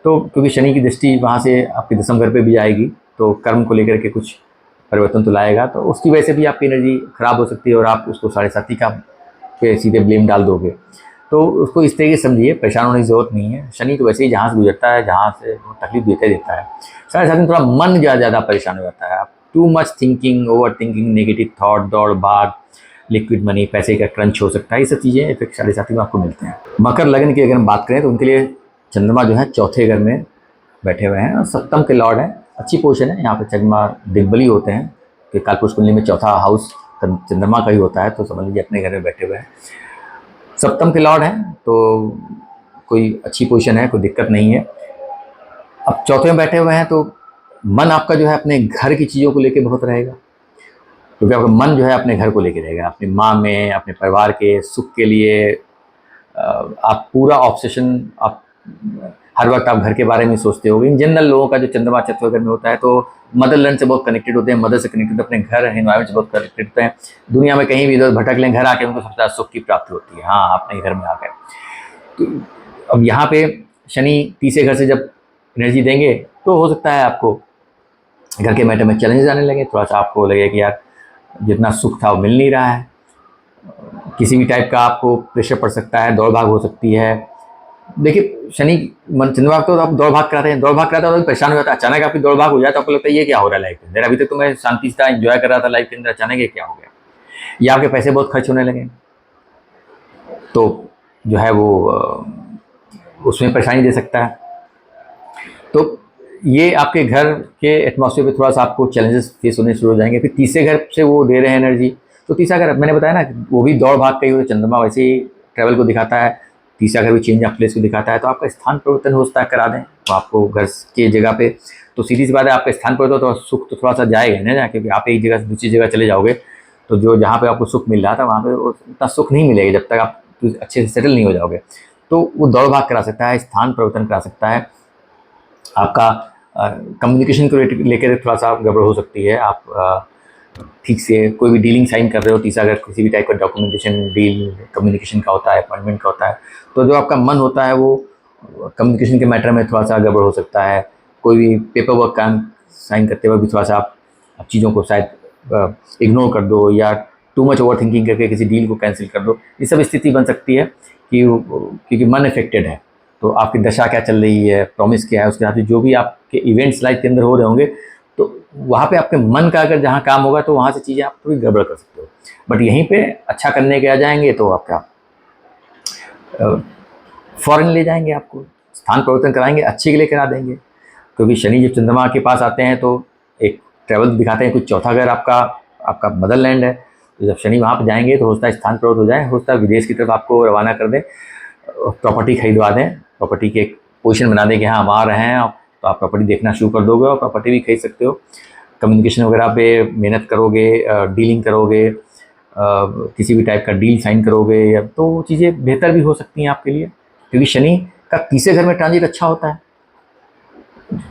तो क्योंकि शनि की दृष्टि वहाँ से आपके 10वें घर पे भी आएगी, तो कर्म को लेकर के कुछ परिवर्तन तो लाएगा, तो उसकी वजह से भी आपकी एनर्जी खराब हो सकती है और आप उसको 7.5 का पे सीधे ब्लेम डाल दोगे। तो उसको इस तरीके से समझिए, परेशान होने की ज़रूरत नहीं है। शनि तो वैसे ही जहाँ से गुजरता है, जहाँ से वो तकलीफ देता देता है। 7.5 में थोड़ा मन ज़्यादा परेशान हो जाता है, आप too much thinking, over thinking, negative thought, दौड़ भाग, लिक्विड मनी, पैसे का क्रंच हो सकता है, ये सब चीज़ें इफेक्ट 7.5 में आपको मिलते हैं। मकर लगन की अगर हम बात करें तो उनके लिए चंद्रमा जो है 4थे घर में बैठे हुए हैं और 7म के लॉर्ड हैं, अच्छी पोजीशन है। यहाँ पे चंद्रमा दिग्बली होते हैं कि कालपुरुष कुंडली में 4था हाउस चंद्रमा का ही होता है, तो समझ लीजिए अपने घर में बैठे हुए हैं। 7म के लॉर्ड हैं तो कोई अच्छी पोजीशन है, कोई दिक्कत नहीं है। अब 4थे में बैठे हुए हैं तो मन आपका जो है अपने घर की चीज़ों को लेकर बहुत रहेगा, क्योंकि आपका मन जो है अपने घर को लेके रहेगा, अपनी माँ में, अपने परिवार के सुख के लिए आप पूरा ऑब्सेशन, आप हर वक्त आप घर के बारे में सोचते होगे। इन जनरल लोगों का जो चंद्रमा 4वें घर में होता है तो मदरलैंड से बहुत कनेक्टेड होते हैं, मदर से कनेक्टेड, अपने घर एनवायरमेंट से बहुत कनेक्टेड होते हैं। दुनिया में कहीं भी इधर भटक लें, घर आके उनको सबसे ज़्यादा सुख की प्राप्ति होती है, हाँ अपने घर में आ गए। तो अब यहाँ पे शनि 30वें घर से जब एनर्जी देंगे तो हो सकता है आपको घर के मैटर में चैलेंजेस आने लगे, थोड़ा सा आपको लगे कि यार जितना सुख था वो मिल नहीं रहा है, किसी भी टाइप का आपको प्रेशर पड़ सकता है, दौड़ भाग हो सकती है। देखिए शनि चंद्रमा तो आप दौड़ भाग कराते हैं, दौड़ भाग कराते हैं तो परेशान हो जाता है, अचानक आपकी दौड़ भाग हो जाए तो आपको लगता है ये क्या हो रहा है लाइफ के अंदर, अभी तक तो मैं शांति से एंजॉय कर रहा था लाइफ के अंदर, अचानक ये क्या हो गया, या आपके पैसे बहुत खर्च होने लगे तो जो है वो उसमें परेशानी दे सकता है। तो ये आपके घर के एटमॉस्फेयर पे थोड़ा सा आपको चैलेंजेस फेस होने शुरू हो जाएंगे। फिर 30वें घर से वो दे रहे हैं एनर्जी, तो 30वां घर मैंने बताया ना वो भी दौड़ भाग का ही, चंद्रमा वैसे ही ट्रैवल को दिखाता है, 30वां घर भी चेंज ऑफ प्लेस को दिखाता है, तो आपका स्थान परिवर्तन हो सकता है करा दें तो आपको घर की जगह पे, तो सीधी सी बात है आपका स्थान परिवर्तन, तो सुख तो थोड़ा सा जाएगा ना, क्योंकि आप एक जगह से दूसरी जगह चले जाओगे तो जो जहाँ पे आपको सुख मिल रहा था वहाँ पे उतना सुख नहीं मिलेगा जब तक आप अच्छे से सेटल नहीं हो जाओगे। तो वो दौड़ भाग करा सकता है, स्थान परिवर्तन करा सकता है, आपका कम्युनिकेशन को लेकर थोड़ा सा गड़बड़ हो सकती है। आप ठीक से कोई भी डीलिंग साइन कर रहे हो, 30वां घर किसी भी टाइप का डॉक्यूमेंटेशन डील कम्युनिकेशन का होता है, अपॉइंटमेंट का होता है, तो जो आपका मन होता है वो कम्युनिकेशन के मैटर में थोड़ा सा गड़बड़ हो सकता है। कोई भी पेपर वर्क काम साइन करते हुए भी थोड़ा सा आप चीज़ों को शायद इग्नोर कर दो या टू मच ओवर थिंकिंग करके किसी डील को कैंसिल कर दो, ये सब स्थिति बन सकती है कि क्योंकि मन इफेक्टेड है। तो आपकी दशा क्या चल रही है, प्रॉमिस क्या है, उसके साथ जो भी आपके इवेंट्स लाइफ के अंदर हो रहे होंगे, तो वहाँ पे आपके मन का अगर जहाँ काम होगा तो वहाँ से चीज़ें आप थोड़ी गड़बड़ कर सकते हो। बट यहीं पे अच्छा करने के आ जाएंगे तो आपका फॉरेन ले जाएंगे, आपको स्थान परिवर्तन कराएंगे, अच्छे के लिए करा देंगे, क्योंकि शनि जब चंद्रमा के पास आते हैं तो एक ट्रैवल दिखाते हैं, कुछ 4था घर आपका मदरलैंड है, तो जब शनि वहाँ पर जाएंगे तो हो सकता है स्थान परिवर्तन हो जाए, हो सकता है विदेश की तरफ आपको रवाना कर दें, प्रॉपर्टी खरीदवा दें, प्रॉपर्टी के एक पोजीशन बना दें कि हाँ हम आ रहे हैं, तो आप प्रॉपर्टी देखना शुरू कर दोगे और प्रॉपर्टी भी खरीद सकते हो। कम्युनिकेशन वगैरह पे मेहनत करोगे, डीलिंग करोगे, किसी भी टाइप का डील साइन करोगे, या तो चीज़ें बेहतर भी हो सकती हैं आपके लिए, क्योंकि शनि का 30वें घर में ट्रांजिट अच्छा होता है।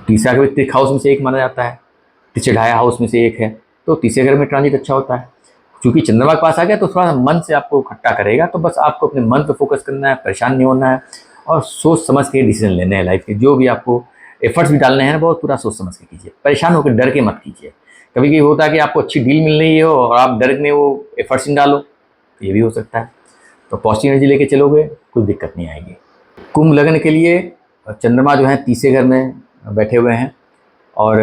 30वां घर त्रिक हाउस में से एक माना जाता है, तिरछेढ़ाया हाउस में से एक है, तो 30वें घर में ट्रांजिट अच्छा होता है। क्योंकि चंद्रमा के पास आ गया तो थोड़ा सा मन से आपको खट्टा करेगा, तो बस आपको अपने मन पर फोकस करना है, परेशान नहीं होना है और सोच समझ के डिसीजन लेने हैं लाइफ के, जो भी आपको एफर्ट्स भी डालने हैं बहुत पूरा सोच समझ के कीजिए, परेशान होकर डर के मत कीजिए। कभी कभी होता है कि आपको अच्छी डील मिल रही हो और आप डर में वो एफर्ट्स नहीं डालो, तो ये भी हो सकता है। तो पॉजिटिव एनर्जी लेके चलोगे कोई दिक्कत नहीं आएगी। कुंभ लग्न के लिए चंद्रमा जो है 30वें घर में बैठे हुए हैं और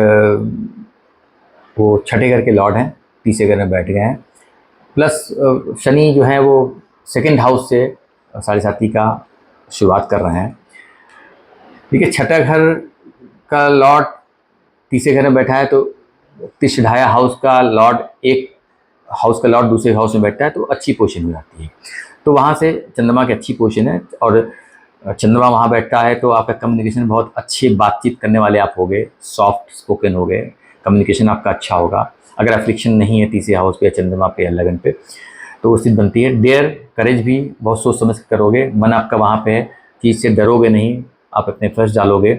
वो 6ठे घर के लॉर्ड हैं, 30वें घर में बैठ गए हैं, प्लस शनि जो है वो 2nd हाउस से 7.5 का शुरुआत कर रहे हैं। देखिए 6ठा घर का लॉर्ड 30वें घर में बैठा है, तो तिरछेढ़ाया हाउस का लॉर्ड एक हाउस का लॉर्ड दूसरे हाउस में बैठता है तो अच्छी पोजीशन हो जाती है, तो वहाँ से चंद्रमा की अच्छी पोजीशन है। और चंद्रमा वहाँ बैठता है तो आपका कम्युनिकेशन बहुत अच्छी बातचीत करने वाले आप होगे, सॉफ्ट स्पोकन होगे, कम्युनिकेशन आपका अच्छा होगा। अगर अफ्लिक्शन नहीं है 30वें हाउस पे या चंद्रमा पे या लगन पे तो वो स्थिति बनती है। डेयर करेज भी बहुत सोच समझ कर करोगे, मन आपका वहाँ पे है कि इससे डरोगे नहीं, आप अपने फर्स्ट डालोगे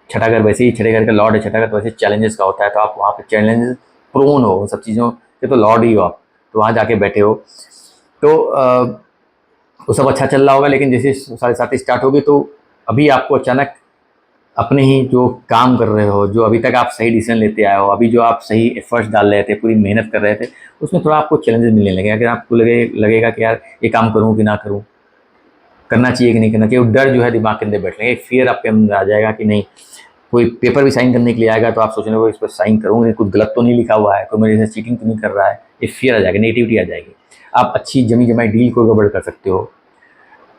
छठा घर वैसे ही छठे घर का लॉर्ड है छठा घर, तो वैसे चैलेंजेस का होता है, तो आप वहाँ पे चैलेंजेस प्रोन हो उन सब चीज़ों के, तो लॉर्ड ही हो आप, तो वहाँ जाके बैठे हो। तो वो सब अच्छा चल रहा होगा, लेकिन जैसे 7:30 स्टार्ट होगी तो अभी आपको अचानक अपने ही जो काम कर रहे हो, जो अभी तक आप सही डिसीजन लेते आए हो, अभी जो आप सही एफर्ट्स डाल रहे थे, पूरी मेहनत कर रहे थे, उसमें थोड़ा आपको चैलेंजेस मिलने लगे। अगर आपको लगेगा कि यार ये काम करूँ कि ना करूँ, करना चाहिए कि नहीं करना चाहिए, वो डर जो है दिमाग के अंदर बैठ लेंगे, फियर आपके अंदर आ जाएगा कि नहीं। कोई पेपर भी साइन करने के लिए आएगा तो आप सोचने लगोगे इस पर साइन करूँगी, कुछ गलत तो नहीं लिखा हुआ है, कोई मेरे से चीटिंग तो नहीं कर रहा है, ये फियर आ जाएगा, नेगेटिविटी आ जाएगी। आप अच्छी जमी जमाई डील को गड़बड़ कर सकते हो,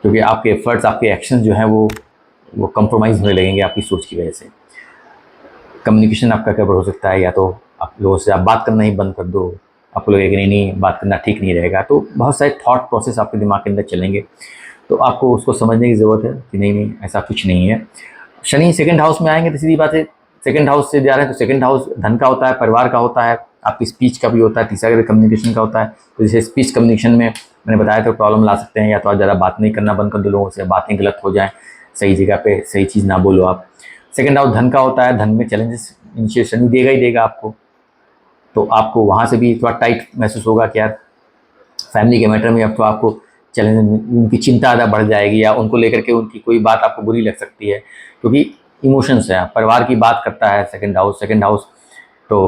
क्योंकि आपके एफर्ट्स, आपके एक्शन जो हैं वो कंप्रोमाइज़ होने लगेंगे आपकी सोच की वजह से। कम्युनिकेशन आपका गड़बड़ हो सकता है, या तो आप लोगों से आप बात करना ही बंद कर दो, आपको लगेगा कि नहीं नहीं बात करना ठीक नहीं रहेगा, तो बहुत सारे थॉट प्रोसेस आपके दिमाग के अंदर चलेंगे, तो आपको उसको समझने की ज़रूरत है कि नहीं नहीं ऐसा कुछ नहीं है। शनि सेकंड हाउस में आएंगे तो सीधी बात है, सेकंड हाउस से जा रहे हैं तो सेकंड हाउस धन का होता है, परिवार का होता है, आपकी स्पीच का भी होता है, तीसरा कम्युनिकेशन का होता है। तो जैसे स्पीच कम्युनिकेशन में मैंने बताया था प्रॉब्लम ला सकते हैं, या तो आप ज़्यादा बात नहीं करना बंद कर दो लोगों से, बातें गलत हो जाएँ, सही जगह पे सही चीज़ ना बोलो आप। सेकंड हाउस धन का होता है, धन में चैलेंजेस इनिशिएशन देगा ही देगा आपको, तो आपको वहाँ से भी थोड़ा टाइट महसूस होगा कि यार फैमिली के मैटर में अब तो आपको चैलेंज, उनकी चिंता ज़्यादा बढ़ जाएगी, या उनको लेकर के उनकी कोई बात आपको बुरी लग सकती है, क्योंकि इमोशंस हैं, परिवार की बात करता है सेकंड हाउस। तो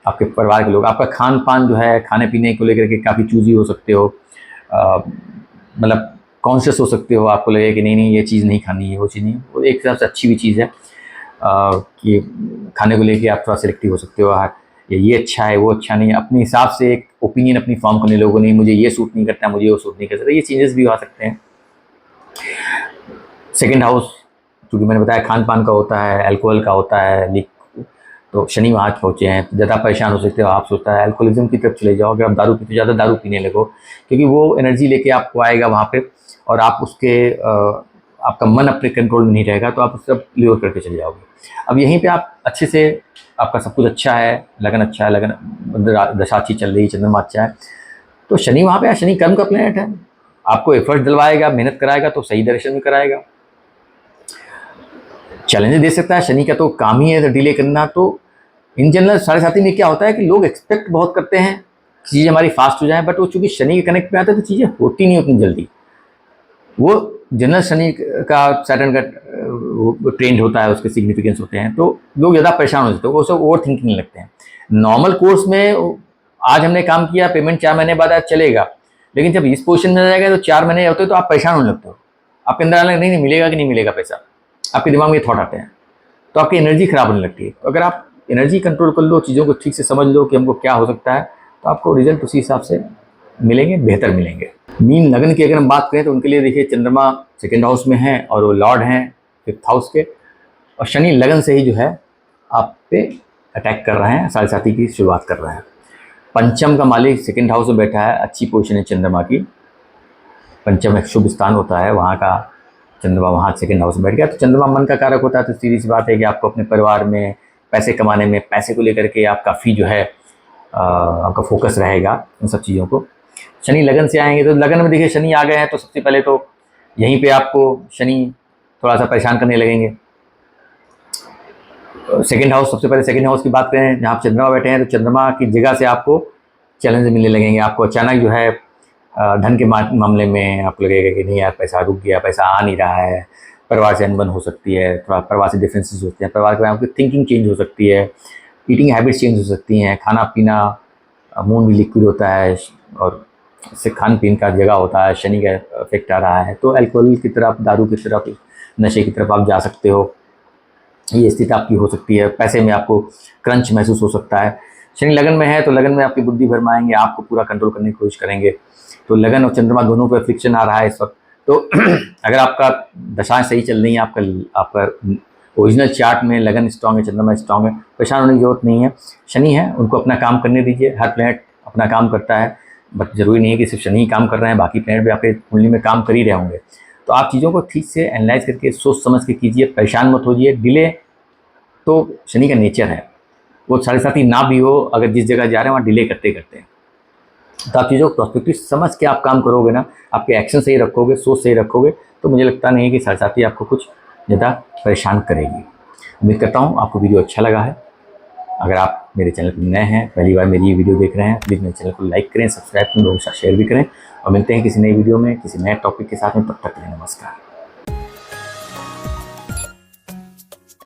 आपके परिवार के लोग, आपका खान पान जो है, खाने पीने को लेकर के काफ़ी चूजी हो सकते हो, मतलब कॉन्शियस हो सकते हो, आपको लगेगा कि नहीं नहीं ये चीज़ नहीं खानी है, वो चीज़ नहीं, वो एक हिसाब से अच्छी भी चीज़ है कि खाने को लेके आप थोड़ा सिलेक्टिव हो सकते हो, ये अच्छा है वो अच्छा नहीं है, अपने हिसाब से एक ओपिनियन अपनी फॉर्म करने लोगों नहीं, मुझे ये सूट नहीं करता, मुझे वो सूट नहीं करता, ये चेंजेस भी आ सकते हैं। सेकंड हाउस क्योंकि मैंने बताया खान पान का होता है, अल्कोहल का होता है, तो शनि वहाँ पहुँचे हैं, ज़्यादा परेशान हो सकते हो आप, सोचता है अल्कोहलिज्म की तरफ चले जाओ, अगर आप दारू पीते ज़्यादा दारू पीने लगो, क्योंकि वो एनर्जी लेके आपको आएगा वहाँ पे, और आप उसके आपका मन अपने कंट्रोल में नहीं रहेगा, तो आप उससे लीवर करके चले जाओगे। अब यहीं पे आप अच्छे से, आपका सब कुछ अच्छा है, लगन अच्छा है, लगन दशा अच्छी चल रही है, चंद्रमा अच्छा है, तो शनि वहाँ पे, शनि कर्म का प्लैनेट है, आपको एफर्ट दिलवाएगा, मेहनत कराएगा, तो सही डायरेक्शन में कराएगा। चैलेंजेस दे सकता है, शनि का तो काम ही है डिले करना। तो इन जनरल 7:30 में क्या होता है कि लोग एक्सपेक्ट बहुत करते हैं चीज़ें हमारी फास्ट हो जाए, बट वो चूंकि शनि के कनेक्ट में आता है तो चीज़ें होती नहीं उतनी जल्दी। वो जनरल शनि का सैटर्न का ट्रेंड होता है, उसके सिग्निफिकेंस होते हैं, तो लोग ज़्यादा परेशान हो जाते हैं, वो सब ओवर थिंकिंग लगते हैं। नॉर्मल कोर्स में आज हमने काम किया, पेमेंट 4 महीने बाद आज चलेगा, लेकिन जब इस पोजिशन में जाएगा तो 4 महीने होते हैं, तो आप परेशान होने लगते हो, आपके अंदर आने नहीं मिलेगा कि नहीं मिलेगा पैसा, आपके दिमाग में थॉट आते हैं, तो आपकी एनर्जी खराब होने लगती है। तो अगर आप एनर्जी कंट्रोल कर लो, चीज़ों को ठीक से समझ लो कि हमको क्या हो सकता है, तो आपको रिजल्ट उसी हिसाब से मिलेंगे, बेहतर मिलेंगे। मीन लगन की अगर हम बात करें तो उनके लिए देखिए चंद्रमा सेकेंड हाउस में है, और वो लॉर्ड हैं 5th हाउस के, और शनि लगन से ही जो है आप पे अटैक कर रहे हैं, 7:30 की शुरुआत कर रहे हैं। पंचम का मालिक सेकेंड हाउस में बैठा है, अच्छी पोजीशन है चंद्रमा की, पंचम एक शुभ स्थान होता है, वहाँ का चंद्रमा वहाँ सेकेंड हाउस में बैठ गया, तो चंद्रमा मन का कारक होता है, तो सीधी सी बात है कि आपको अपने परिवार में पैसे कमाने में, पैसे को लेकर के आप काफ़ी जो है आपका फोकस रहेगा उन सब चीज़ों को। शनि लगन से आएंगे, तो लगन में देखिए शनि आ गए हैं, तो सबसे पहले तो यहीं पे आपको शनि थोड़ा सा परेशान करने लगेंगे। सेकेंड हाउस, सबसे पहले सेकेंड हाउस की बात करें, जहाँ चंद्रमा बैठे हैं, तो चंद्रमा की जगह से आपको चैलेंज मिलने लगेंगे, आपको अचानक जो है धन के मामले में आपको लगेगा कि नहीं यार पैसा रुक गया, पैसा आ नहीं रहा है, परिवार से अनबन हो सकती है, थोड़ा परिवार से डिफरेंसेस होते हैं, परिवार के बारे में आपकी थिंकिंग चेंज हो सकती है, ईटिंग हैबिट्स चेंज हो सकती हैं, खाना पीना, मून भी लिक्विड होता है, और इससे खान पीन का जगह होता है, शनि का इफेक्ट आ रहा है, तो अल्कोहल की तरफ, दारू की तरफ, नशे की तरफ आप जा सकते हो, ये स्थिति आपकी हो सकती है। पैसे में आपको क्रंच महसूस हो सकता है। शनि लगन में है तो लगन में आपकी बुद्धि भरमाएंगे, आपको पूरा कंट्रोल करने की कोशिश करेंगे, तो लगन और चंद्रमा दोनों को फ्रिक्शन आ रहा है इस वक्त। तो अगर आपका दशाएं सही चल रही हैं, आपका ओरिजिनल चार्ट में लगन स्ट्रांग है, चंद्रमा स्ट्रांग है, परेशान होने की जरूरत नहीं है। शनि है, उनको अपना काम करने दीजिए, हर प्लैनेट अपना काम करता है, बट जरूरी नहीं है कि सिर्फ शनि ही काम कर रहे हैं, बाकी प्लैनेट भी आपके कुंडली में काम कर ही रहे होंगे। तो आप चीज़ों को ठीक से एनालाइज करके सोच समझ के कीजिए, परेशान मत होइए। डिले तो शनि का नेचर है, वो 7:30 ना भी हो, अगर जिस जगह जा रहे हैं वहाँ डिले करते करते हैं, तो आप चीज़ों को प्रोस्पेक्टिव समझ के आप काम करोगे ना, आपके एक्शन सही रखोगे, सोच सही रखोगे, तो मुझे लगता नहीं है कि 7:30 आपको कुछ ज़्यादा परेशान करेगी। उम्मीद करता हूँ आपको वीडियो अच्छा लगा है। अगर आप मेरे चैनल पर नए हैं, पहली बार मेरी ये वीडियो देख रहे हैं, प्लीज़ मेरे चैनल को लाइक करें, सब्सक्राइब करें, लोगों के साथ शेयर भी करें और मिलते हैं किसी नई वीडियो में किसी नए टॉपिक के साथ में। तब तक के लिए नमस्कार।